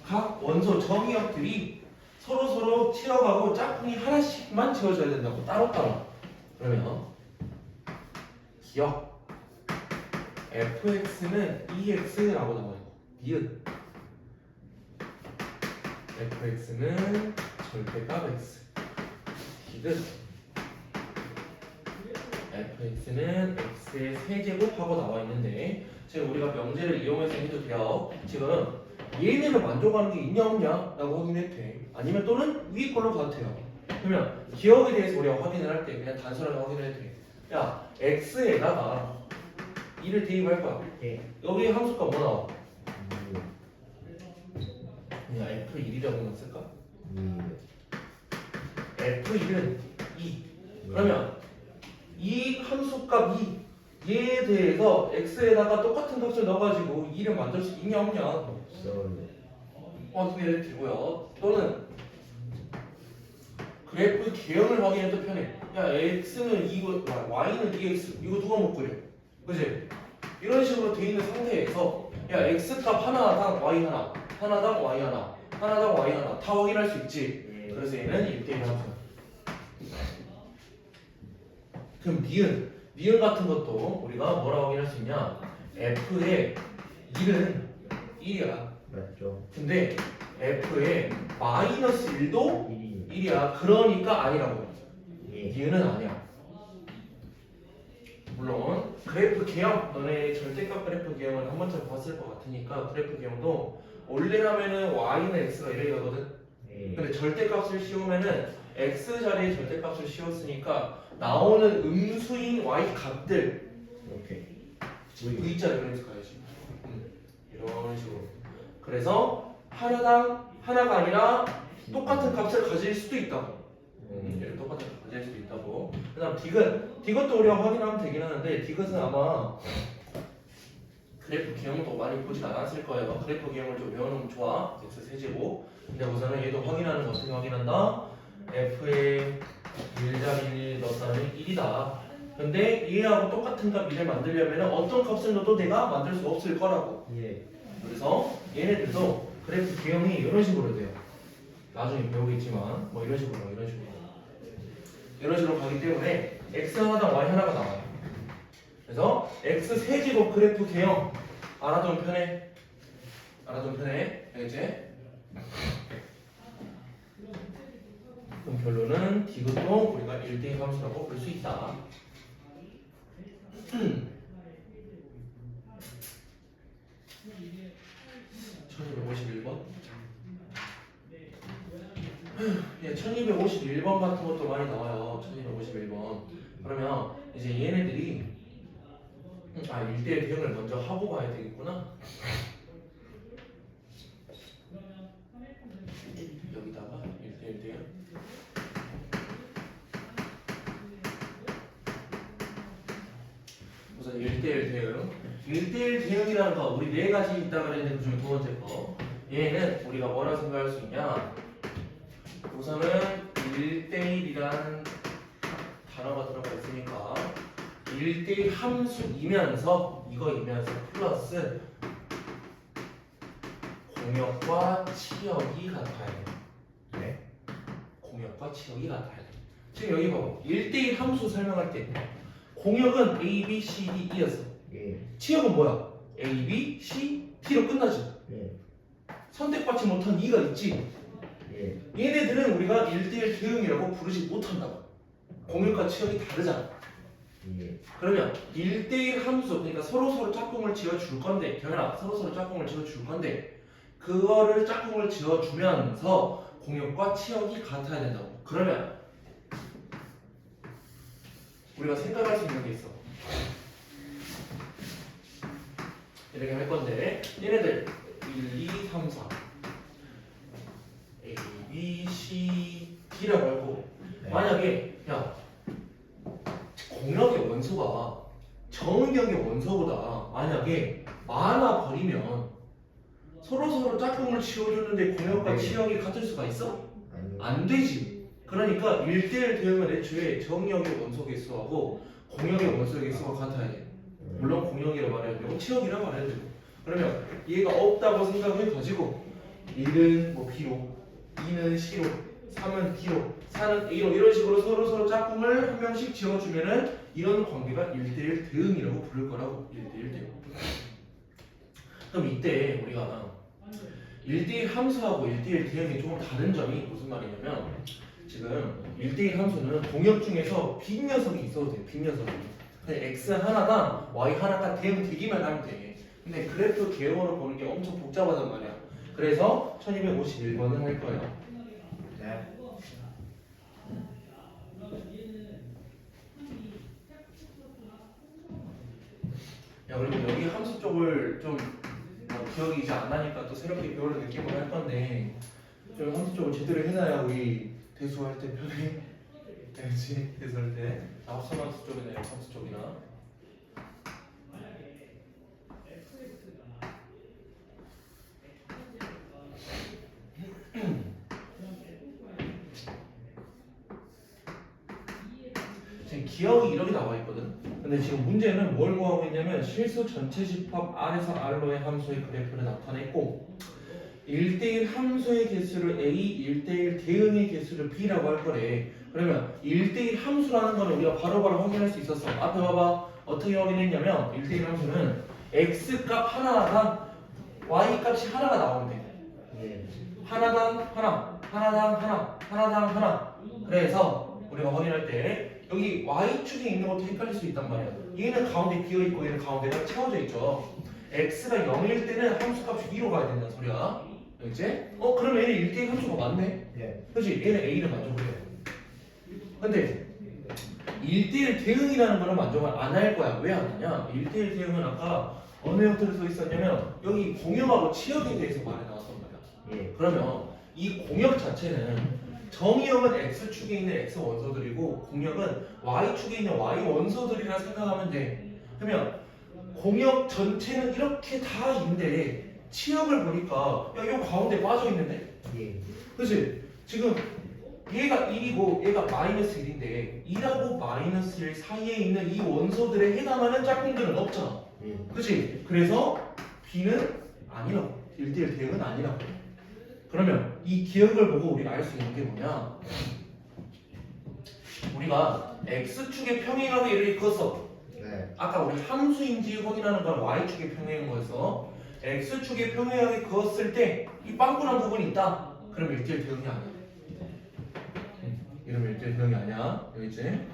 각 원소 정의역들이 서로 치어가고 짝꿍이 하나씩만 지어줘야 된다고. 따로따로. 그러면 기억 fx는 ex라고 나와요. 니은 fx는 절대값 x. 디귿 fx는 x의 세제곱하고 나와 있는데 지금 우리가 명제를 이용해서 해도 돼요. 지금 얘네를 만족하는 게 있냐 없냐 라고 확인해도 돼. 아니면 또는 위 걸로 가도 돼요. 그러면 기억에 대해서 우리가 확인을 할 때 그냥 단순하게 확인을 해도 돼. 야 x에다가 2를 대입할 거야. 예. 여기 함수가 뭐 나와? 그냥 f1이라고만 쓸까? f1은 2. 그러면 이 함수값 2얘에 대해서 x에다가 똑같은 값을 넣어가지고 2를 만들 수 있냐 없냐 확인해도 되고요. 또는 그래프 개형을 확인해도 편해. 야 x는 2고 y는 2x 이거 누가 못 그려? 그치? 이런 식으로 돼 있는 상태에서 야 x값 하나당 y 하나당 y 하나당 y 하나 다 확인할 수 있지. 그래서 얘는 1대1 함수. 그럼 니은 같은 것도 우리가 뭐라고 확인할 수 있냐? f의 1은 1이야. 맞죠. 근데 f의 마이너스 1도 1이 1이야. 그러니까 아니라고. 예. 니은은 아니야. 물론 그래프 개형, 너네 절대값 그래프 개형을 한 번쯤 봤을 것 같으니까 그래프 개형도 원래라면은 y는 x가 이렇게 가거든. 네. 근데 절대값을 씌우면은 x 자리에 절대값을 씌웠으니까 나오는 음수인 y 값들 이렇게. v자를 그래서 가야지. 이런 식으로. 그래서 하나가 아니라 똑같은 값을 가질 수도 있다고. 얘를 똑같은 값을 가질 수도 있다고. 그다음 디귿도 우리가 확인하면 되긴 하는데 디귿은 아마 그래프 개형도 많이 보진 않았을 거예요. 그래프 개형을 좀 외워놓으면 좋아. x 세제곱. 근데 우선은 얘도 확인하는 거 어떻게 확인한다? f의 1자리를 넣었다면 1이다. 근데 얘하고 똑같은 값 1을 만들려면 어떤 값을 넣어도 내가 만들 수 없을 거라고. 예. 그래서 얘네들도 그래프 개형이 이런 식으로 돼요. 나중에 배우겠지만 뭐 이런 식으로 이런 식으로 가기 때문에 x 하나당 y 하나가 나와요. 그래서 x 세제곱 그래프 개형 알아두면 편해. 알겠지? 그럼 결론은 디귿도 우리가 1대1 함수라고 볼 수 있다. 1251번. 예, 1251번 같은 것도 많이 나와요. 1251번. 그러면 이제 얘네들이 1대1 대응을 먼저 하고 가야 되겠구나. 여기다가 1대1 대응. 우선 1대1 대응. 1대1 대응이라는 거 우리 네 가지 있다 그랬는데 그 중에 두 번째 거. 얘는 우리가 뭐라 생각할 수 있냐? 우선은 1대1이란 단어가 들어가 있으니까 1대1 함수이면서 이거이면서 플러스 공역과 치역이 같아야 돼. 네. 공역과 치역이 같아야 돼. 지금 여기 봐봐. 1대1 함수 설명할 때 공역은 A, B, C, D, E였어. 예. 치역은 뭐야? A, B, C, D로 끝나지. 예. 선택받지 못한 E가 있지. 예. 얘네들은 우리가 1대1 대응이라고 부르지 못한다고. 공역과 치역이 다르잖아. 예. 그러면 1대1 함수, 그러니까 서로서로 짝꿍을 지어줄 건데, 경현아, 서로서로 짝꿍을 지어줄 건데, 그거를 짝꿍을 지어주면서 공역과 치역이 같아야 된다고. 그러면 우리가 생각할 수 있는 게 있어. 이렇게 할 건데, 얘네들 1, 2, 3, 4 A, B, C, D라고 하고 네. 만약에 야 공역의 원소가 정의역의 원소보다 만약에 많아 버리면 서로서로 짝꿍을 지어주는데 공역과 네. 치역이 같을 수가 있어? 아니. 안 되지. 그러니까 1대1 대응은 애초에 정의역의 원소 개수하고 공역의 원소 개수가 같아야 돼. 물론 공역이라 말해야 되고 치역이라 말해야 되고. 그러면 얘가 없다고 생각해 가지고 1은 뭐 B로, 2는 C로, 3은 D로, 4는 A로 이런 식으로 서로 짝꿍을 한 명씩 지어주면은 이런 관계가 1대1 대응이라고 부를 거라고. 1대1 대응. 그럼 이때 우리가 1대1 함수하고 1대1 대응이 조금 다른 점이 무슨 말이냐면 지금 1대1 함수는 공역 중에서 빈 녀석이 있어도 돼. 빈 녀석이. 그냥 x 하나당 y 하나가 대응되기만 하면 돼. 근데 그래프 개형으로 보는 게 엄청 복잡하단 말이야. 그래서 1251번을 할 거예요. 네. 야, 그리고 여기 함수 쪽을 좀 기억이 이제 안 나니까 또 새롭게 배우는 느낌으로 할 건데 좀 함수 쪽을 제대로 해놔야 우리 대수할 때 편해. 그렇지? 대수할 때 합성함수 쪽이나 역함수 쪽이나. 지금 기억이 이렇게 나와 있거든. 근데 지금 문제는 뭘 구하고 있냐면 실수 전체 집합 R에서 R로의 함수의 그래프를 나타냈고 1대1 함수의 개수를 A, 1대1 대응의 개수를 B라고 할 거래. 그러면 1대1 함수라는 거는 우리가 바로바로 확인할 수 있었어. 앞에 봐봐. 어떻게 확인했냐면 1대1 함수는 X 값 하나당 Y 값이 하나가 나오면 돼. 예. 하나당 하나, 하나당 하나, 하나당 하나. 그래서 우리가 확인할 때 여기 Y축에 있는 것도 헷갈릴 수 있단 말이야. 얘는 가운데 비어있고 얘는 가운데가 채워져 있죠. x가 0일 때는 함수값이 위로 가야 된다는 소리야. 알겠지? 그러면 얘는 1대1 함수가 맞네? 네. 그렇지? 얘는 a를 만족을 해요. 근데 1대1 대응이라는 거는 만족을 안 할 거야. 왜 안 하냐? 1대1 대응은 아까 어느 형태로 써 있었냐면 여기 공역하고 치역에 대해서 말이 나왔단 말이야. 예. 그러면 이 공역 자체는 정의역은 x축에 있는 x 원소들이고 공역은 y축에 있는 y 원소들이라 생각하면 돼. 그러면 공역 전체는 이렇게 다 인데 치역을 보니까 야, 이거 가운데 빠져 있는데? 예. 그렇지? 지금 얘가 1이고 얘가 마이너스 1인데 2하고 마이너스 1 사이에 있는 이 원소들에 해당하는 짝꿍들은 없잖아. 예. 그치? 그래서 B는 아니라고. 1대1 대응은 아니라고. 그러면 이 기억을 보고 우리가 알 수 있는 게 뭐냐? 우리가 X축의 평행하게 이렇게 그었어. 네. 아까 우리 함수인지 확인하는 건 Y축의 평행인 거여서 X축의 평행하게 그었을 때 이 빵꾸난 부분이 있다. 그러면 1대1 대응이 아니야. 이러면 1대1 대응이 아니야. 여기 있지?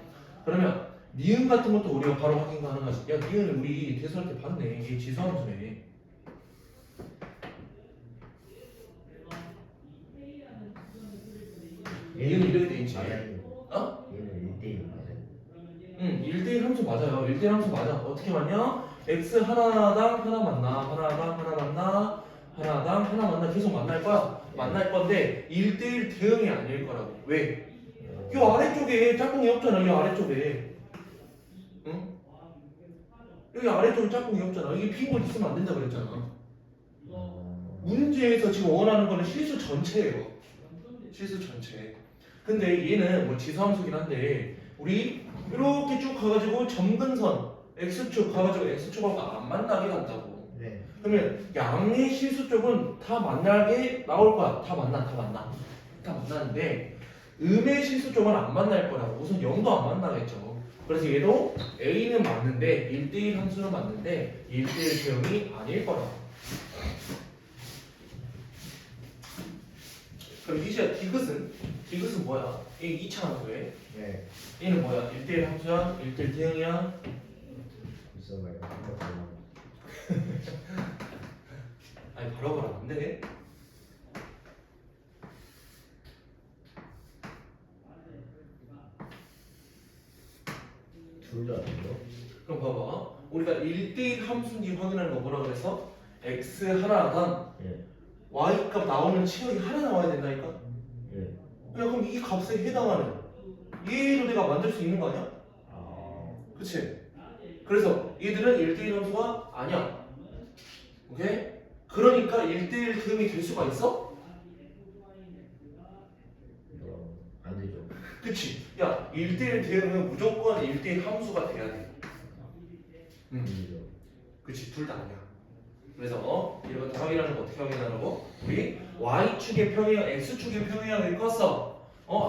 그러면 니은 같은 것도 우리가 바로 확인 가능하지. 야, 니은 우리 대수할 때 봤네. 이게 지수함수네. 얘는 이렇게 돼 있지. 어? 얘는 1대1 맞아요. 1대1 함수 맞아요. 1대1 함수 맞아. 어떻게 맞냐? x 하나당 하나 만나, 하나당 하나 만나, 하나당 하나 만나 계속 만날 거야. 만날 건데 1대1 대응이 아닐 거라고. 왜? 이 아래쪽에 짝꿍이 없잖아. 이 아래쪽에. 응? 여기 아래쪽에 짝꿍이 없잖아. 이게 빈 곳 있으면 안 된다 그랬잖아. 문제에서 지금 원하는 거는 실수 전체예요. 실수 전체. 근데 얘는 뭐 지수함수긴 한데 우리 이렇게 쭉 가가지고 점근선 x축 가가지고 x축하고 안 만나게 한다고. 네. 그러면 양의 실수 쪽은 다 만나게 나올 거야. 다 만나. 다 만나는데 음의 실수 쪽은 안 만날 거라고. 우선 0도 안 만나겠죠. 그래서 얘도 a는 맞는데 1대1 함수는 맞는데 1대1 대응이 아닐 거라고. 그럼 이제 디귿은 뭐야? 이 2차 함수에 네. 얘는 뭐야? 1대1 함수야? 1대1 대응이야? 있어봐요. 아니 바로 가라 안 되네? 둘다 아니죠? 그럼 봐봐 우리가 1대1 함수인지 확인하는 거 뭐라 그래서? x 하나당 예. y 값 나오는 치역이 하나 나와야 된다니까? 예. 야 그럼 이 값에 해당하는 얘도 내가 만들 수 있는 거 아니야? 아. 그치? 그래서 얘들은 1대1 함수가 아니야. 오케이? 그러니까 1대1 대응이 될 수가 있어? 안 되죠. 그치? 야 1대1 대응은 무조건 1대1 함수가 돼야 돼. 안 되죠. 그치? 둘 다 아니야. 그래서 이거 다 확인하는 거 어떻게 확인하라고? 우리 y축의 평행, x축의 평행하게 껐어.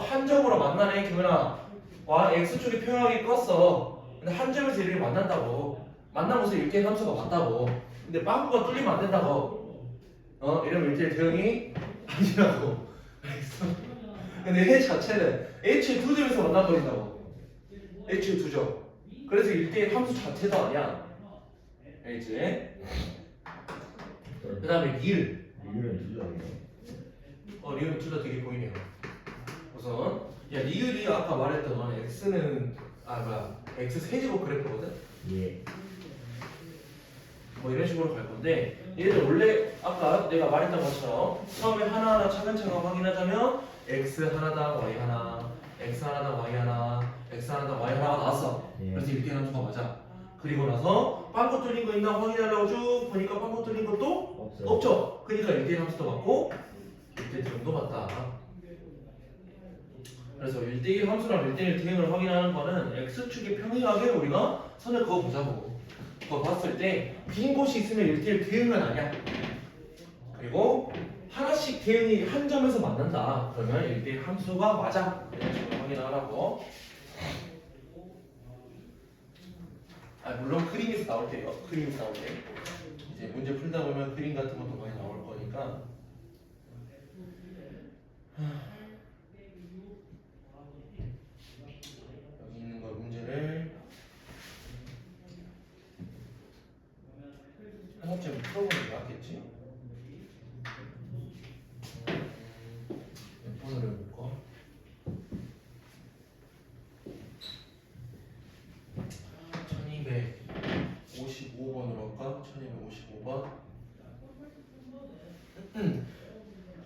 한 점으로 만나네 기훈아. x축의 평행하게 껐어. 근데 한 점에서 이렇게 만난다고. 만나면서 1대1 함수가 맞다고. 근데 빵꾸가 뚫리면 안 된다고. 이러면 1대1 대응이 아니라고. 알겠어? 근데 해 자체는 h의 두 점에서 만나버린다고. h의 두 점. 그래서 1대1 함수 자체도 아니야. 알겠지? 그 다음에 리을. 리을은 둘다 아니에요. 리을은 둘 다 되게 보이네요. 우선 야 리을이 아까 말했던 x는 x 세제곱 그래프거든. 예. 뭐 이런 식으로 갈 건데 얘들 원래 아까 내가 말했던 것처럼 처음에 하나하나 차근차근 확인하자면 x 하나당 y 하나, x 하나당 y 하나, x 하나당 y 하나가 나왔어. 예. 그래서 이렇게 함수가 맞아. 그리고 나서 빵꾸 뚫린 거 있나 확인하려고 쭉 보니까 빵꾸 뚫린 것도 없어요. 없죠. 그러니까 1대1 함수도 맞고 1대1 대응도 맞다. 그래서 1대1 함수랑 1대1 대응을 확인하는 거는 x축이 평행하게 우리가 선을 그어보자고. 그거 봤을 때 빈 곳이 있으면 1대1 대응은 아니야. 그리고 하나씩 대응이 한 점에서 만난다. 그러면 1대1 함수가 맞아. 이런 식으로 확인하라고. 물론 그림에서 나올 때요. 그림에서 나올 때. 이제 문제 풀다 보면 그림 같은 것도 많이 나올 거니까. 여기 있는 거 문제를 차근차근 풀어보는 게 낫겠지? 몇 번으로 해볼까? 1255번으로 할까? 1255번.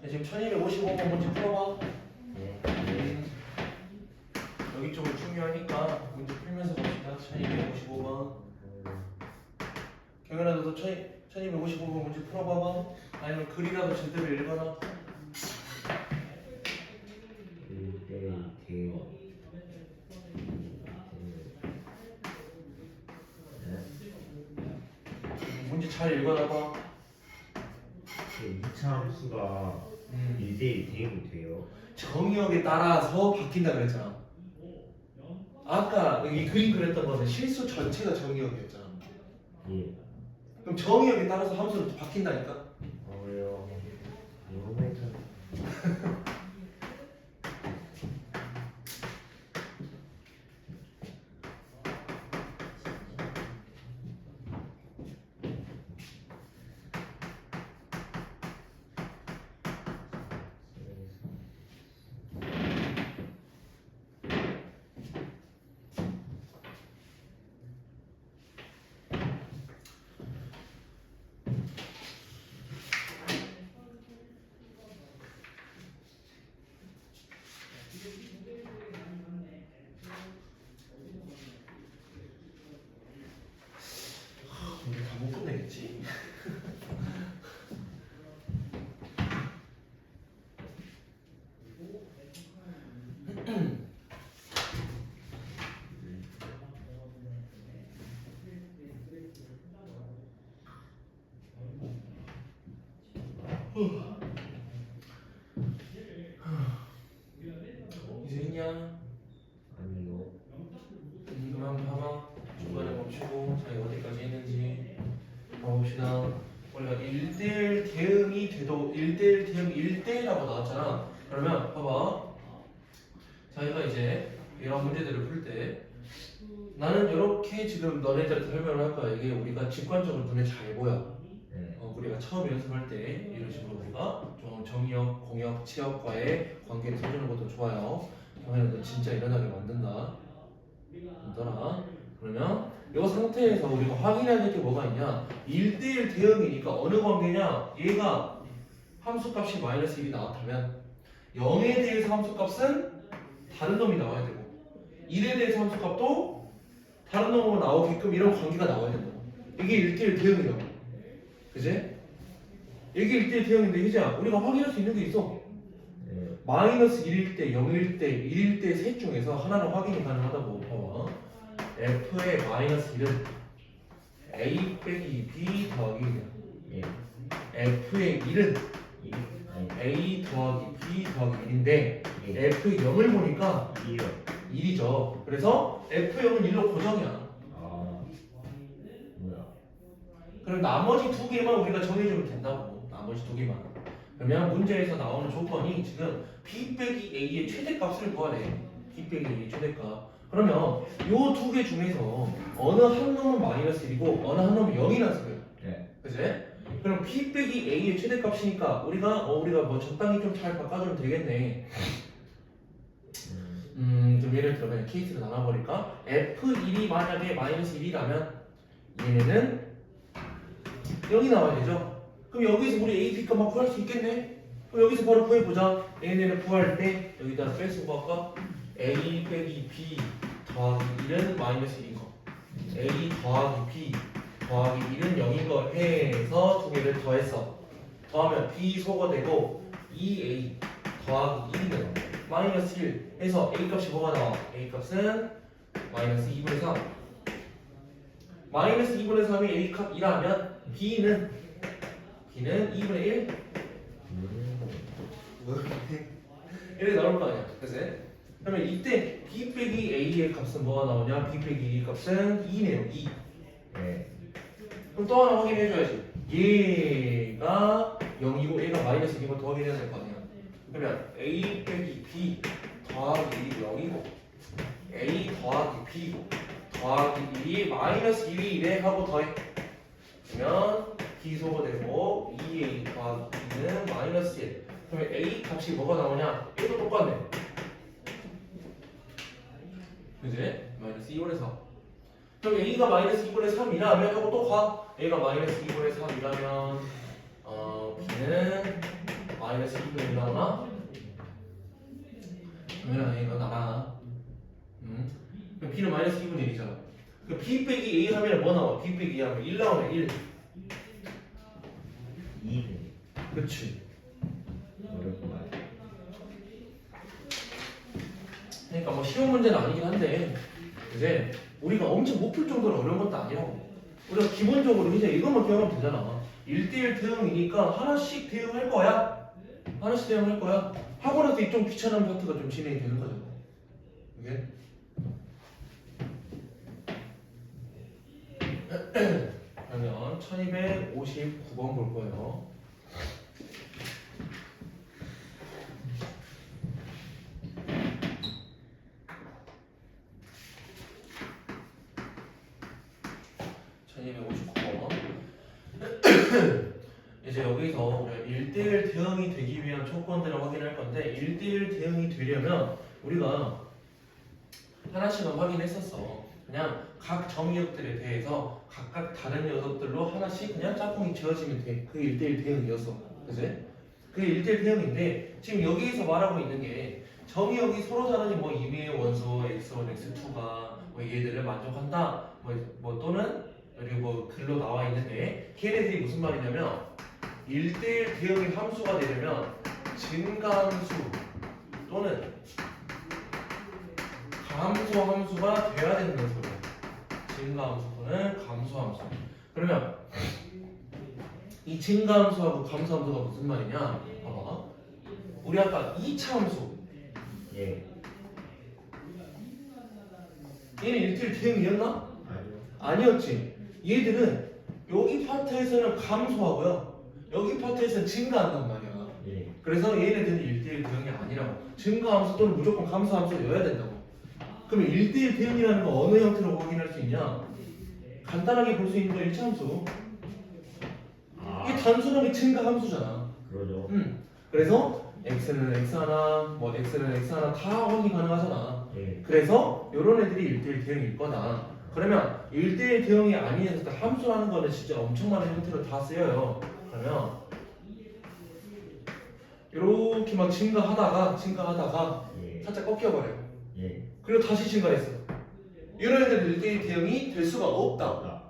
지금 1255번 문제 풀어봐. 네. 여기 쪽은 중요하니까 문제 풀면서 갑시다. 1255번. 경현아 너도 1255번 문제 풀어봐봐. 아니면 글이라도 제대로 읽어놔. 1대 대응. 문제 잘 읽어놔봐. 2차 함수가 1대1 대응이 돼요. 정의역에 따라서 바뀐다 그랬잖아. 아까 여기 그림 그렸던 것은 실수 전체가 정의역이었잖아. 예. 그럼 정의역에 따라서 함수는 바뀐다니까? 어려워. 너무 괜찮아. 우리 다 못 끝내겠지? 이제 있냐? 아니요. 그만 봐봐. 중간에 멈추고 자기 어디까지 했는지 봐봅시다. 우리가 1대1 대응이 돼도 1대1 대응 1대1라고 나왔잖아. 그러면 봐봐. 자기가 이제 이런 문제들을 풀 때 나는 이렇게 지금 너네들한테 설명을 할 거야. 이게 우리가 직관적으로 눈에 잘 보여. 네. 우리가 처음 연습할 때 이런 식으로 우리가 좀 정의역, 공역, 치역과의 관계를 세우는 것도 좋아요. 그러면 너 진짜 일어나게 만든다. 얘들아. 그러면 이 상태에서 우리가 확인해야 될 게 뭐가 있냐? 1대1 대응이니까 어느 관계냐? 얘가 함수값이 마이너스 1이 나왔다면 0에 대해서 함수값은 다른 놈이 나와야 되고 1에 대해서 함수값도 다른 놈으로 나오게끔 이런 관계가 나와야 된다. 이게 1대1 대응이라고. 그지? 이게 1대1 대응인데 희재야 우리가 확인할 수 있는 게 있어. 네. 마이너스 1일 때, 0일 때, 1일 때 셋 중에서 하나는 확인이 가능하다고 봐봐. f의 마이너스 1은 a 빼기 b 더하기 1이야. 예. f의 1은 이. a 더하기 b 더하기 1인데 예. f의 0을 보니까 이요. 1이죠. 그래서 f0은 1로 고정이야. 아. 뭐야? 그럼 나머지 두 개만 우리가 정해주면 된다고. 나머지 두 개만. 그러면 문제에서 나오는 조건이 지금 b 빼기 a의 최대값을 구하래. b 빼기 a의 최대값. 그러면 요 두 개 중에서 어느 한 놈은 마이너스 1이고 어느 한 놈은 0이라는 소리야. 네. 그치? 그럼 b 빼기 a의 최대값이니까 우리가 뭐 적당히 좀 잘 바꿔주면 되겠네. 좀 예를 들어 그냥 케이스를 나눠버릴까? f1이 만약에 마이너스 1이라면 얘네는 0이 나와야 되죠? 그럼 여기서 우리 a, b 값만 구할 수 있겠네? 그럼 여기서 바로 구해보자. 얘네는 구할 때 여기다 빼서 구할까? a 빼기 b 더하기 1은 마이너스 1인 거 a 더하기 b 더하기 1은 0인 거 해서 두 개를 더했어. 더하면 b 소거되고 2a 더하기 1은 마이너스 1 해서 a 값이 뭐가 나와? a 값은 마이너스 2분의 3 마이너스 2분의 3이 a 값 1하면 b는 2분의 1 이렇게 나올 거 아니야. 그치? 그러면 이때 b 빼기 a의 값은 뭐가 나오냐? b 빼기 a의 값은 2네요. 2 네. 그럼 또 하나 확인해줘야지. 얘가 0이고 얘가 마이너스 2고 더 확인해야 될 거 아니야. 그러면 a 빼기 b 더하기 1이 0이고 a 더하기 b 더하기 1이 마이너스 1이 1에 하고 더해. 그러면 비소거되고 2a 더하기 b는 마이너스 1. 그러면 a 값이 뭐가 나오냐? 얘도 똑같네. 그지? 마이너스 2분의 4. 그럼 a가 마이너스 2분의 3이라면 하고 또 가. a가 마이너스 2분의 3이라면 b는 마이너스 2분의 1 나오나? 그러면 a가 나가. 그럼 b는 마이너스 2분의 1이잖아. 그럼 b 빼기 a 하면 뭐 나와? b 빼기 a 하면 1 나오네. 1. 2네. 그치. 어렵구만. 그러니까 뭐 쉬운 문제는 아니긴 한데 이제 우리가 엄청 못 풀 정도로 어려운 것도 아니라고. 우리가 기본적으로 이제 이것만 기억하면 되잖아. 1대1 대응이니까 하나씩 대응할 거야. 하나씩 대응할 거야. 하고 나서 좀 귀찮은 파트가 좀 진행이 되는 거잖아. 이게 그러면 1259번 볼 거예요. 이제 여기서 우리가 1대1 대응이 되기 위한 조건들을 확인할 건데 1대1 대응이 되려면 우리가 하나씩은 확인했었어. 그냥 각 정의역들에 대해서 각각 다른 녀석들로 하나씩 그냥 짝꿍이 지어지면 돼. 그게 1대1 대응이었어. 그지? 그게 1대1 대응인데 지금 여기에서 말하고 있는 게 정의역이 서로 다르니 뭐 임의의 원소 x1, x2가 뭐 얘들을 만족한다. 뭐 또는 여기 뭐 글로 나와 있는데 걔네들이 무슨 말이냐면 1대1 대응의 함수가 되려면 증가함수 또는 감소함수가 돼야 된다는 소리야. 증가함수 또는 감소함수. 그러면 이 증가함수하고 감소함수가 무슨 말이냐? 봐봐. 우리 아까 2차 함수. 예. 얘는 1대1 대응이었나? 아니요. 아니었지. 얘들은 여기 파트에서는 감소하고요. 여기 파트에서는 증가한단 말이야. 예. 그래서 얘네들은 1대1 대응이 아니라고. 증가함수 또는 무조건 감소함수여야 된다고. 그러면 1대1 대응이라는 거 어느 형태로 확인할 수 있냐? 간단하게 볼 수 있는 거 1차 함수. 이게 단순하게 증가함수잖아. 그러죠. 그래서 x는 x 하나, 뭐 x는 x 하나 다 확인 가능하잖아. 예. 그래서 이런 애들이 1대1 대응일 거다. 그러면 1대1 대응이 아닌 애들 함수라는 거는 진짜 엄청 많은 형태로 다 쓰여요. 그러면 이렇게 막 증가하다가 예. 살짝 꺾여버려요. 예. 그리고 다시 증가했어. 이런 애들 1대1 대응이 될 수가 없다.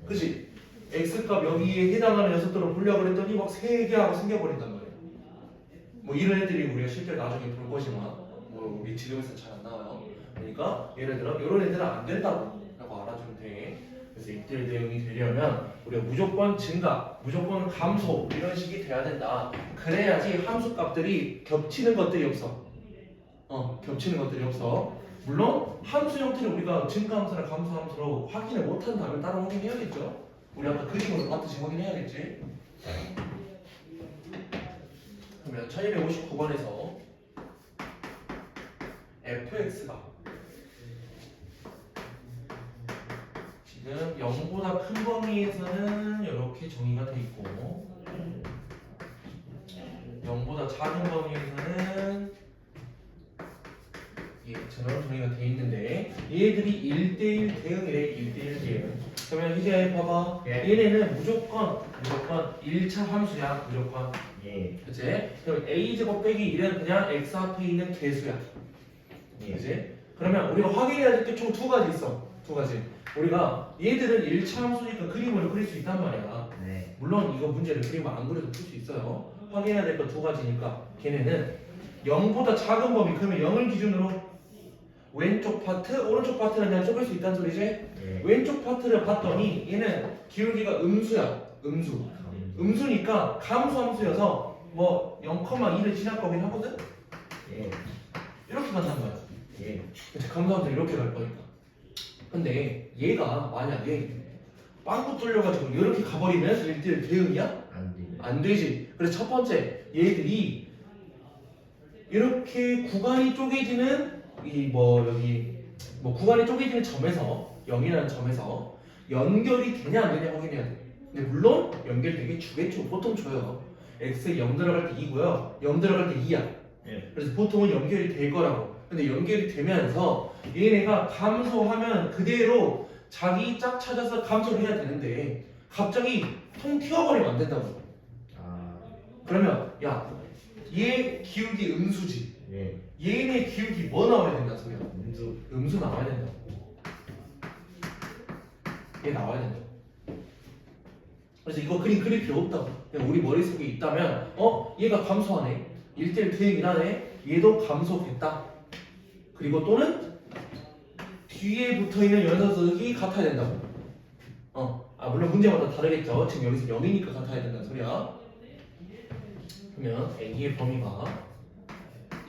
그치? x값 여기에 해당하는 녀석들을 보려고 했더니 막 3개 하고 생겨버린단 말이야. 뭐 이런 애들이 우리가 실제로 나중에 볼 거지만 뭐 우리 지금에서 잘 안 나와요. 그러니까 예를 들어 이런 애들은 안 된다고 라고 알아주면 돼. 그래서 1대1 대응이 되려면 우리가 무조건 증가, 무조건 감소 이런 식이 돼야 된다. 그래야지 함수 값들이 겹치는 것들이 없어. 겹치는 것들이 없어. 물론 함수 형태를 우리가 증가함수나 감소함수로 확인을 못한다면 따로 확인해야겠죠. 우리 아까 그림으로 봤듯이 확인해야겠지. 그러면 1259번에서 fx가 지금 0보다 큰 범위에서는 이렇게 정의가 돼 있고 0보다 작은 범위에서는 얘처럼 정의가 돼 있는데 얘들이 1대1 대응이래. 1대1 대응. 그러면 이제 봐봐. 예. 얘네는 무조건 1차 함수야. 무조건. 예. 그치? 그럼 a제곱 빼기 1은 그냥 x 앞에 있는 개수야. 예. 그치? 그러면 우리가 확인해야 될 게 총 2가지 있어. 2가지. 우리가 얘들은 1차 함수니까 그림을 그릴 수 있단 말이야. 네. 물론 이거 문제를 그림을 안 그려도 풀 수 있어요. 확인해야 될 거 2가지니까 걔네는 0보다 작은 범위. 그러면 0을 기준으로 왼쪽 파트, 오른쪽 파트는 그냥 쪼갤 수 있다는 소리지? 예. 왼쪽 파트를 봤더니 얘는 기울기가 음수야. 음수니까 감소함수여서 뭐 0,2를 지날 거긴 하거든? 예. 이렇게 간단 말이야. 예. 그치, 감소함수 이렇게 갈 거니까. 근데 얘가 만약에 빵꾸 뚫려가지고 이렇게 가버리면 1대1 대응이야? 안 되네. 안 되지. 그래서 첫 번째 얘들이 이렇게 구간이 쪼개지는 이 뭐 여기 뭐 구간이 쪼개지는 점에서 0이라는 점에서 연결이 되냐 안 되냐 확인해야 돼. 근데 물론 연결되게 주겠죠. 보통 줘요. x에 0 들어갈 때 2고요. 0 들어갈 때 2야. 예. 그래서 보통은 연결이 될 거라고. 근데 연결이 되면서 얘네가 감소하면 그대로 자기 짝 찾아서 감소를 해야 되는데 갑자기 통 튀어버리면 안 된다고. 아, 그러면 야, 얘 기울기 음수지. 예. 얘네 기울기 뭐 나와야 된다 소리야? 음수. 음수 나와야 된다. 얘 나와야 된다. 그래서 이거 그림 그릴 필요 없다고. 그냥 우리 머릿속에 있다면 얘가 감소하네. 1대1 대응이라네. 얘도 감소됐다. 그리고 또는 뒤에 붙어있는 연산석이 같아야 된다고. 물론 문제마다 다르겠죠. 지금 여기서 0이니까 같아야 된다는 소리야. 그러면 A의 범위가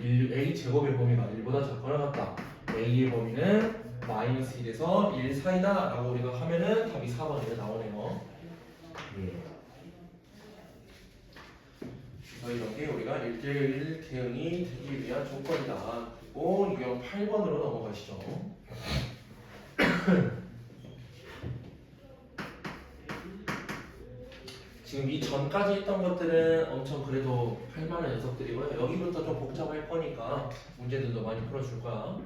A 제곱의 범위가 1보다 작거나 같다. A의 범위는 마이너스 1에서 1 사이다 라고 우리가 하면은 답이 4번에 나오네요. 예. 그래서 이런 게 우리가 1대1 대응이 되기 위한 조건이다. 그리고 유형 8번으로 넘어가시죠. 지금 이 전까지 했던 것들은 엄청 그래도 할 만한 녀석들이고요. 여기부터 좀 복잡할 거니까 문제들도 많이 풀어줄 거야.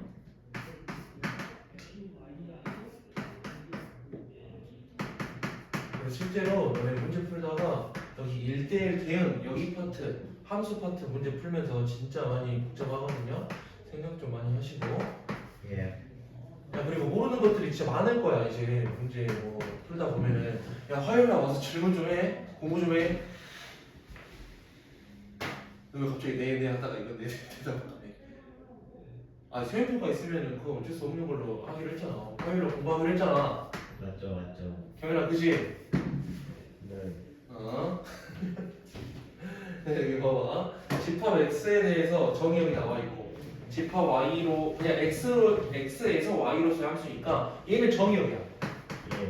그리고 실제로 너네 문제 풀다가 여기 1대1 대응 여기 파트 함수 파트 문제 풀면서 진짜 많이 복잡하거든요. 생각 좀 많이 하시고. 예. 야, 그리고 모르는 것들이 진짜 많을 거야. 이제 문제 뭐 풀다 보면은 야, 화요일에 와서 질문 좀 해. 공부 좀 해. 왜 갑자기 네 하다가 이거 네 대답을 안 해. 아, 수행평가 있으면은 그거 어쩔 수 없는 걸로 하기로 했잖아. 화요일에 공부하기로 했잖아. 맞죠, 맞죠. 경현아, 그지? 네. 여기 봐봐. 집합 x에 대해서 정의역이 나와 있고 집합 y로 그냥 x에서 y로서의 함수니까 얘는 정의역이야. 예.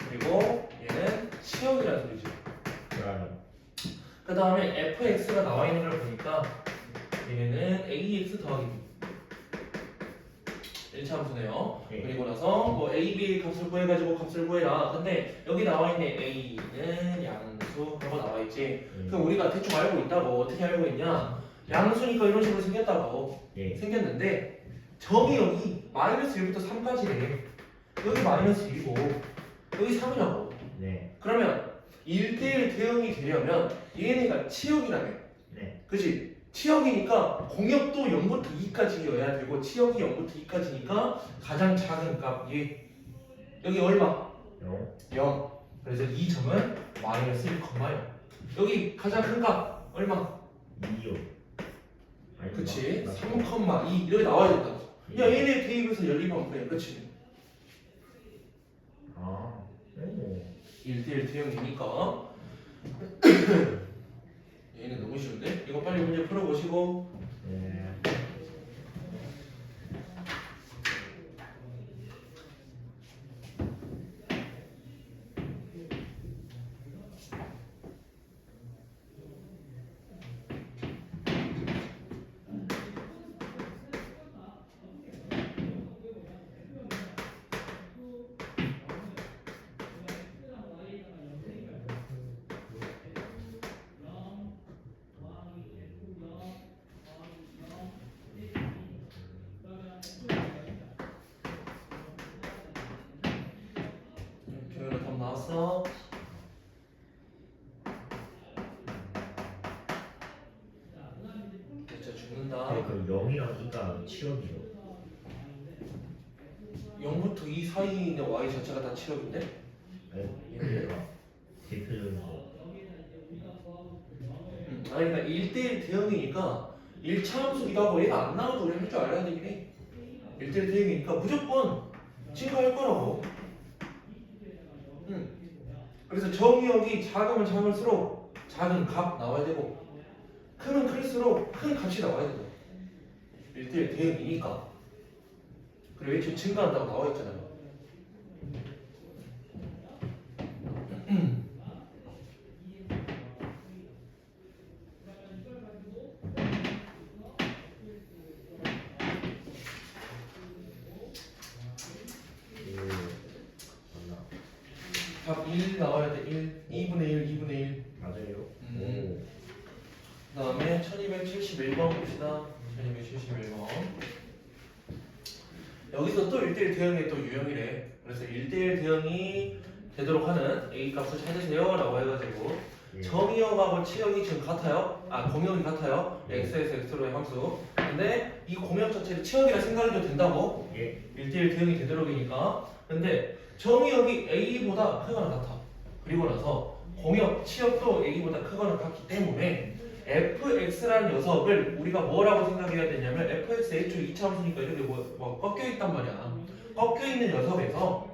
그리고 얘는 치역이라는 소리지. 그럼. 그 다음에 fx가 나와 있는 걸 보니까 얘네는 ax 더하기 b 1차 함수네요. 예. 그리고 나서 뭐 a, b 값을 구해가지고 값을 구해라. 근데 여기 나와 있는 a는 양수 하고 나와 있지. 그럼 우리가 대충 알고 있다고. 어떻게 알고 있냐? 양수니까 이런 식으로 생겼다고. 예. 생겼는데 정의역이 마이너스 1부터 3까지래. 여기 마이너스 1이고 여기 3이라고. 네. 그러면 1대1 대응이 되려면 얘네가 치역이라며. 네. 그치? 치역이니까 공역도 0부터 2까지여야 되고 치역이 0부터 2까지니까 가장 작은 값 얘. 여기 얼마? 0. 그래서 이 점은 마이너스 1,0. 여기 가장 큰 값 얼마? 2요. 그치? 3,2 이렇게 나와야 된다. 야, 얘네 대입해서 연립하면 그래. 그치? 아. 오. 1대1 대응이니까 얘는 너무 쉬운데? 이거 빨리 문제 풀어보시고. 네. 경현아 답 나왔어? 진짜 죽는다. 그 0이랑 2가 치역이요. 0부터 2 사이에 있는 y 자체가 다 치역인데? 얘네가 대표적인 거. 아니 그러니까 1대1 대응이니까 1차 함수기도 하고 얘가 안 나와도 우리 할 줄 알아야 되긴 해. 1대1 대응이니까 무조건 증가할 거라고. 그래서 정의역이 작으면 작을수록 작은 값 나와야 되고 크면 클수록 큰 값이 나와야 된다. 1대1 대응이니까. 그리고 지금 증가한다고 나와 있잖아요. 답 1 나와야 돼. 1. 2분의 1, 2분의 1. 맞아요. 그 다음에 1271번 봅시다. 1271번. 여기서 또 1대1 대응이 또 유형이래. 그래서 1대1 대응이 되도록 하는 A 값을 찾으세요 라고 해가지고 예. 정의역하고 치역이 지금 같아요. 공역이 같아요. x에서 x로의 함수. 근데 이 공역 자체를 치역이라 생각해도 된다고. 예. 1대1 대응이 되도록이니까. 근데 정의역이 A보다 크거나 같아. 그리고 나서 공역, 치역도 A보다 크거나 같기 때문에 fx라는 녀석을 우리가 뭐라고 생각해야 되냐면 fx h 2차 함수니까 이렇게 뭐 꺾여 있단 말이야. 꺾여 있는 녀석에서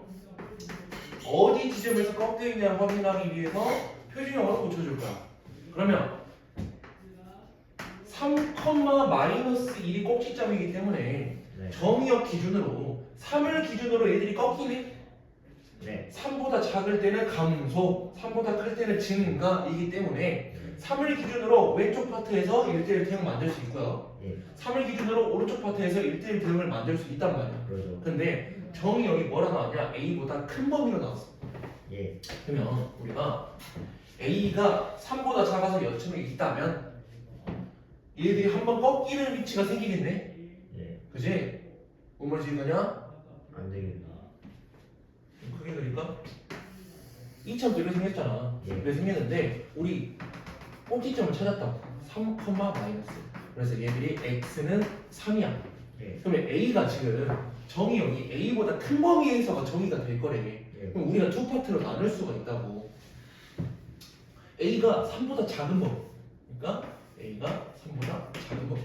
어디 지점에서 꺾여 있냐를 확인하기 위해서 표준형으로 고쳐줄 거야. 그러면 3,-1이 꼭지점이기 때문에 네. 정의역 기준으로 3을 기준으로 얘들이 꺾이네. 네. 3보다 작을 때는 감소, 3보다 클 때는 증가이기 때문에 네. 3을 기준으로 왼쪽 파트에서 1대1 대응 만들 수 있고요. 예. 3을 기준으로 오른쪽 파트에서 1대1 대응을 만들 수 있단 말이야. 그러죠. 근데 정의역이 뭐라 나왔냐? A보다 큰 범위로 나왔어. 예. 그러면 우리가 A가 3보다 작아서 여점에 있다면 얘들이 한번 꺾이는 위치가 생기겠네? 예. 그지? 뭔 말인지 이해가냐? 안 되겠다. 좀 크게 그릴까? 2차도 이렇게 생겼잖아. 예. 이렇게 생겼는데 우리 꼭지점을 찾았다. 3, 마이너스. 그래서 얘들이 x는 3이야. 예. 그러면 A가 지금 정의역이 A보다 큰 범위에서가 정의가 될 거래. 예. 그럼 우리가 두 파트로 나눌 수가 있다고. A가 3보다 작은 범위. 그러니까 A가 3보다 작은 범위.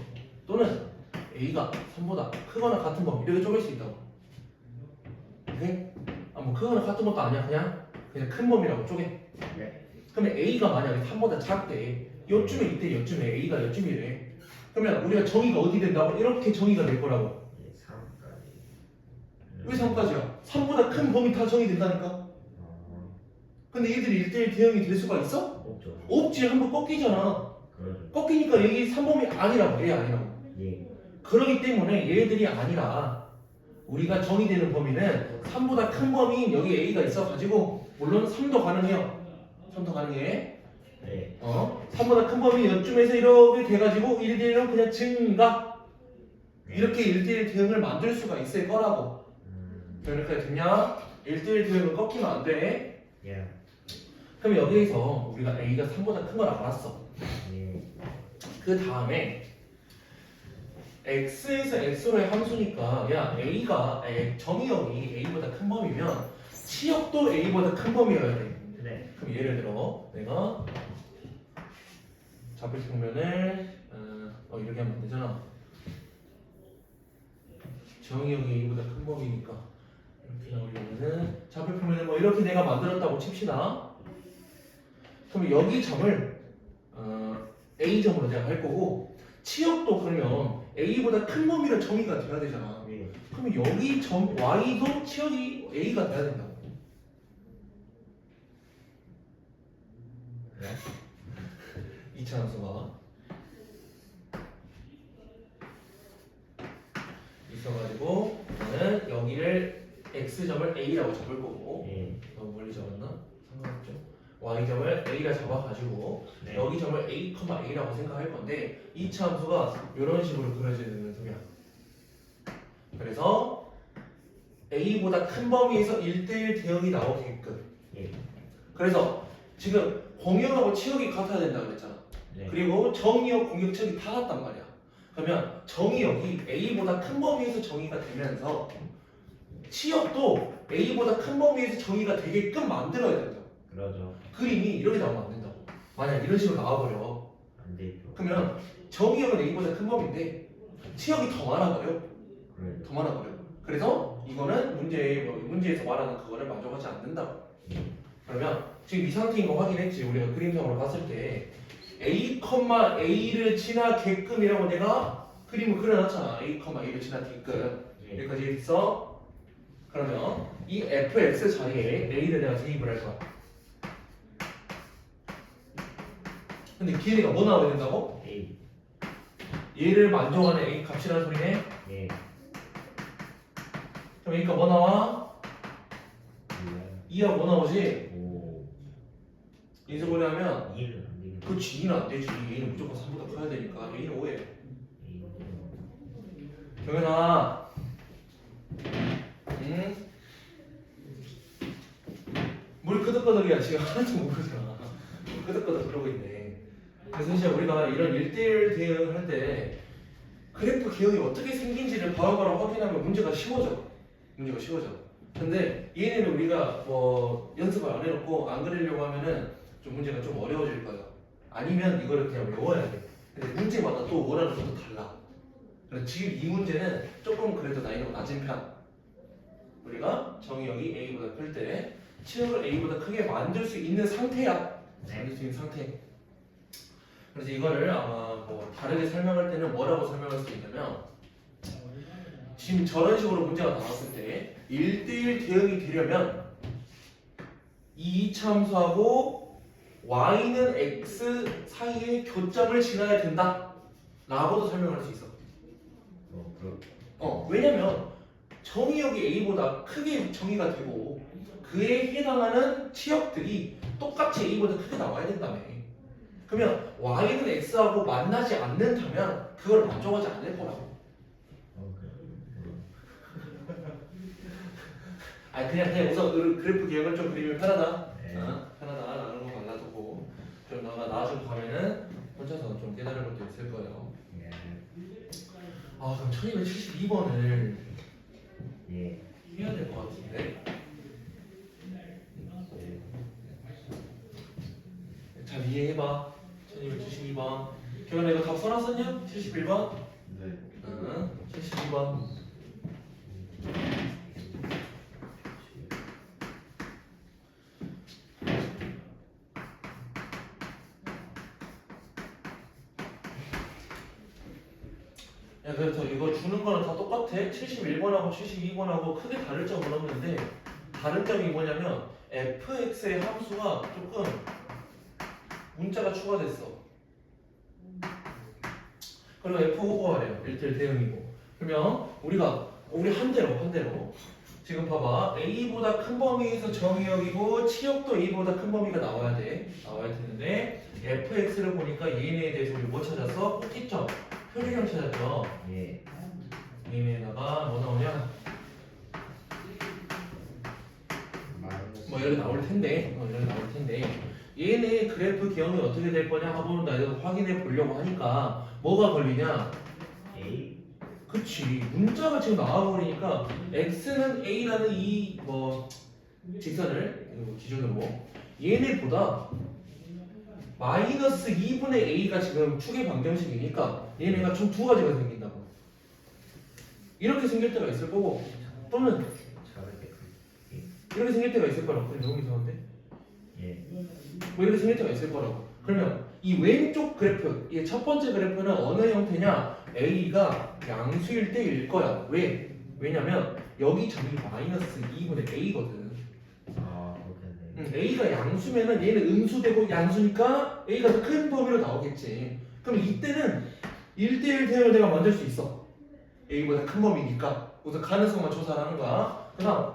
또는 A가 3보다 크거나 같은 범위. 이렇게 쪼갤 수 있다고. 오케이? 뭐 크거나 같은 것도 아니야. 그냥 큰 범위라고 쪼개. 네. 그러면 A가 만약에 3보다 작대. 요쯤에 이때 요쯤에 A가 요쯤이래. 그러면 우리가 정의가 어디 된다고? 이렇게 정의가 될 거라고. 예. 3까지. 왜 3까지야? 3보다 큰 범위 다 정의된다니까? 근데 얘들이 1대1 대응이 될 수가 있어? 없죠. 없지. 한번 꺾이잖아. 그러죠. 꺾이니까 얘기 3범위 아니라고. 얘 아니라고. 예. 그러기 때문에 얘들이 아니라 우리가 정의되는 범위는 3보다 큰 범위인 여기 A가 있어가지고 물론 3도 가능해요. 3도 가능해. 네. 3보다 큰 범위 여쯤에서 이렇게 돼가지고 1대1은 그냥 증가. 이렇게 1대1 대응을 만들 수가 있을 거라고. 그러니까 됐냐? 1대1 대응은 꺾이면 안 돼. 예. 그럼 여기에서 우리가 A가 3보다 큰 걸 알았어. 예. 그 다음에 X에서 X로의 함수니까 야 A가 정의역이 A보다 큰 범위면 치역도 A보다 큰 범위여야 돼. 네. 그럼 예를 들어 내가 좌표평면을 이렇게 하면 안 되잖아. 정의역이 A보다 큰 범위니까 이렇게 나오려면은 좌표평면을 뭐 이렇게 내가 만들었다고 칩시다. 그럼 여기 점을 A점으로 내가 할 거고 치역도 그러면 A보다 큰 범위로 정의가 돼야 되잖아. 예. 그러면 여기 점 Y도 치역이 A가 돼야 된다고. 네. 2차 함수가 있어가지고 저는 여기를 X점을 A라고 잡을 거고 예. 너무 멀리 잡았나? 상관없죠. Y점을 A라 잡아가지고 네. 여기 점을 A, A라고 생각할 건데 2차 함수가 이런 식으로 그려지는 놈이야. 그래서 A보다 큰 범위에서 1대1 대응이 나오게끔. 예. 그래서 지금 공역하고 치역이 같아야 된다 그랬잖아. 네. 그리고 정의역, 공역치역이 다 같단 말이야. 그러면 정의역이 A보다 큰 범위에서 정의가 되면서 치역도 A보다 큰 범위에서 정의가 되게끔 만들어야 된다. 그러죠. 그림이 이렇게 나오면 안 된다고. 만약 이런 식으로 나와버려. 안 되죠. 그러면 정의역은 A보다 큰 범위인데 치역이 더 많아버려. 그래. 더 많아버려. 그래서 이거는 문제에서 말하는 그거를 만족하지 않는다고. 그러면 지금 이 상태인 거 확인했지. 우리가 그림상으로 봤을 때 A, A를 지나게끔이라고 내가 그림을 그려놨잖아. A, A를 지나게끔. 예. 여기까지 있어. 그러면 이 fx 자리에 A를 내가 대입을 할 거야. 근데 기회가 뭐 나와야 된다고? A. 얘를 만족하는 A 값이라는 소리네. 예. 그럼 그러니까 뭐 나와? 몰라요. 2야 뭐 나오지? 오. 인수분해 하면 2는 안 되겠네. 그렇지 2는 안 되지. A는 무조건 3보다 커야 되니까 A는 5에. 경현아 응? 물 끄덕끄덕이야 지금 하나도 모르잖아. 물 끄덕끄덕 그러고 있네. 그래서 이제 우리가 이런 1대1 대응을 할 때 그래프 개형이 어떻게 생긴지를 바로바로 확인하면 문제가 쉬워져. 문제가 쉬워져. 근데 얘네는 우리가 뭐 연습을 안 해놓고 안 그리려고 하면은 좀 문제가 좀 어려워질 거야. 아니면 이거를 그냥 외워야 돼. 근데 문제마다 또 원하는 것도 달라. 그래서 지금 이 문제는 조금 그래도 난이도가 낮은 편. 우리가 정의역이 A보다 클 때 치역을 A보다 크게 만들 수 있는 상태야. 만들 수 있는 상태. 그래서 이거를 아마 뭐 다르게 설명할 때는 뭐라고 설명할 수 있냐면 지금 저런 식으로 문제가 나왔을 때 1대1 대응이 되려면 이 이차함수하고 y는 x 사이의 교점을 지나야 된다 라고도 설명할 수 있어. 왜냐면 정의역이 A보다 크게 정의가 되고 그에 해당하는 치역들이 똑같이 A보다 크게 나와야 된다며. 그러면 y는 x하고 만나지 않는다면 그걸 만족하지 않을 거라고. 아니 그냥 우선 그래프 기억을 좀 그리면 편하다. 네. 편하다라는 거 발라두고 좀 너가 나중 가면은 혼자서 좀 깨달을 것도 있을 거예요. 예. 아 그럼 1272번을 예. 해야 될 것 같은데. 잘 이해해봐. 1272번. 기현아 이거 답 써놨었냐? 71번? 네. 응. 72번. 야 그래서 이거 주는 거는 다 똑같아. 71번하고 72번하고 크게 다를 점은 없는데 다른 점이 뭐냐면 fx의 함수가 조금 문자가 추가됐어. 그리고 f5가래요. 1대1 대응이고. 그러면 우리 한 대로 지금 봐봐. a보다 큰 범위에서 정의역이고 치역도 a보다 큰 범위가 나와야 되는데 fx를 보니까 얘네에 대해서 우리 뭐 찾았어? 꼭지점 표준형 찾았죠. 예. 얘네에다가 뭐 나오냐? 뭐 이렇게 나올 텐데, 얘네 그래프 기형이 어떻게 될 거냐 하고 나 이거 확인해 보려고 하니까 뭐가 걸리냐? A. 그치, 문자가 지금 나와버리니까 x는 a라는 이 뭐 직선을 기준으로 얘네보다 마이너스 2분의 a가 지금 축의 방정식이니까 얘네가 총 두 가지가 생긴다고. 이렇게 생길 때가 있을 거고 또는 이렇게 생길 때가 있을 거라고. 너무 이상한데? 예. 뭐 이렇게 생길 때가 있을 거라고. 그러면 이 왼쪽 그래프, 이 첫 번째 그래프는 어느 형태냐? a가 양수일 때일 거야. 왜냐면 여기 점이 마이너스 2분의 a거든. 아, 그렇겠네. a가 양수면은 얘는 음수되고 양수니까 a가 더 큰 범위로 나오겠지. 그럼 이때는 1대1 대응을 내가 만들 수 있어. a보다 큰 범위니까. 우선 가능성만 조사하는 거야. 그다음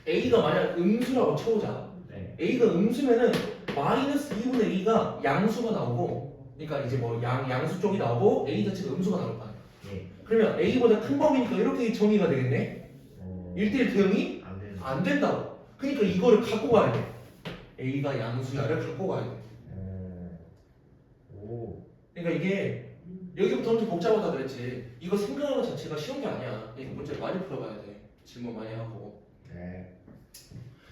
a가 만약 음수라고 쳐보자. 네. a가 음수면은 마이너스 2분의 a가 양수가 나오고, 그러니까 이제 뭐 양수 쪽이 나오고 a 자체가 음수가 나올 거야. 예. 그러면 a보다 큰 범위니까 이렇게 정의가 되겠네. 1대1 대응이 안 되는. 안 된다고. 그러니까 이거를 갖고 가야 돼. a가 양수야를 갖고 가야 돼. 오. 그러니까 이게 여기부터 엄청 복잡하다 그랬지. 이거 생각하는 것 자체가 쉬운 게 아니야. 이거 문제를 많이 풀어봐야 돼. 질문 많이 하고. 네.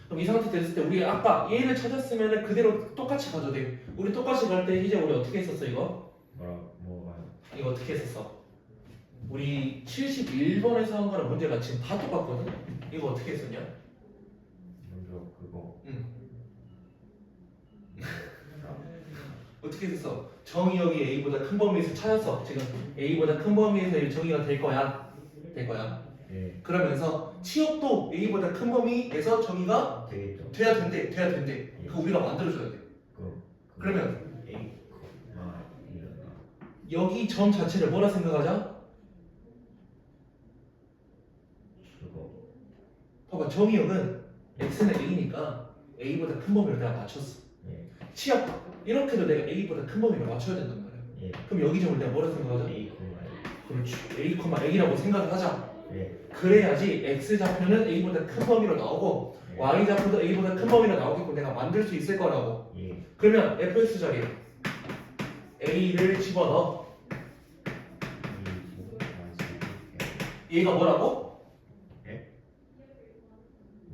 그럼 이 상태 됐을 때 우리 아까 얘를 찾았으면 그대로 똑같이 가도 돼. 우리 똑같이 갈 때 이제 우리 어떻게 했었어 이거? 뭐가? 이거 어떻게 했었어? 우리 71번에서 한 거랑 문제가 지금 다 똑같거든? 이거 어떻게 했었냐? 먼저 그거. 어떻게 했어? 정의역이 a보다 큰 범위에서 찾았어. 지금 a보다 큰 범위에서 정의가 될 거야. 예. 그러면서 치역도 a보다 큰 범위에서 정의가 되겠죠. 돼야 된대. 그거 우리가 만들어줘야 돼. 그러면 A. 일어나. 여기 점 자체를 뭐라 생각하자? 그거. 봐봐, 정의역은 x는 a니까 a보다 큰 범위를 내가 맞췄어. 예. 치역 이렇게도 내가 a보다 큰 범위를 맞춰야 된단 말이야. 예. 그럼 여기 점을 내가 뭐라 생각하자? A, 그렇지. a, a라고 생각을 하자. 예. 그래야지 x 좌표는 a보다 큰 범위로 나오고 예. y 좌표도 a보다 큰 범위로 나오게끔 내가 만들 수 있을 거라고. 예. 그러면 fx 자리에 a를 집어넣어. 얘가 뭐라고? 예?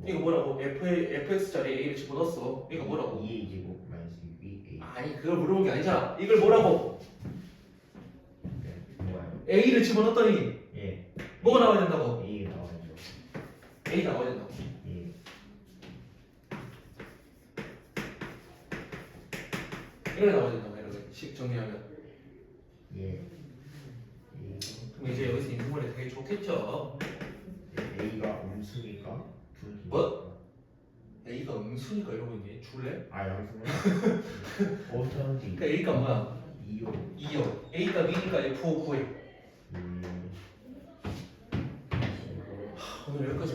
이거 뭐라고? fx 자리에 a를 집어넣었어. 이거 뭐라고? 2A 제곱 마이너스 6A. 아니 그걸 물어본 게 아니잖아. 이걸 뭐라고? 네. 뭐예요? a를 집어넣었더니 예. 뭐가 나와야 된다고? A 나와야죠. a 나와야 된다고. 예. 이렇게 나와야 된다고. 이렇게 식 정리하면. 예. 그럼 이제 여기서 인수분해 되게 좋겠죠. A가 음수니까 분수. 뭐? a가 음수니까 이러고 있니? 줄래? 아 양수구나. 어쩐지. 그러니까 a가 뭐야? 2요. 2요. a가 2니까 f5 구해. 오늘 여기까지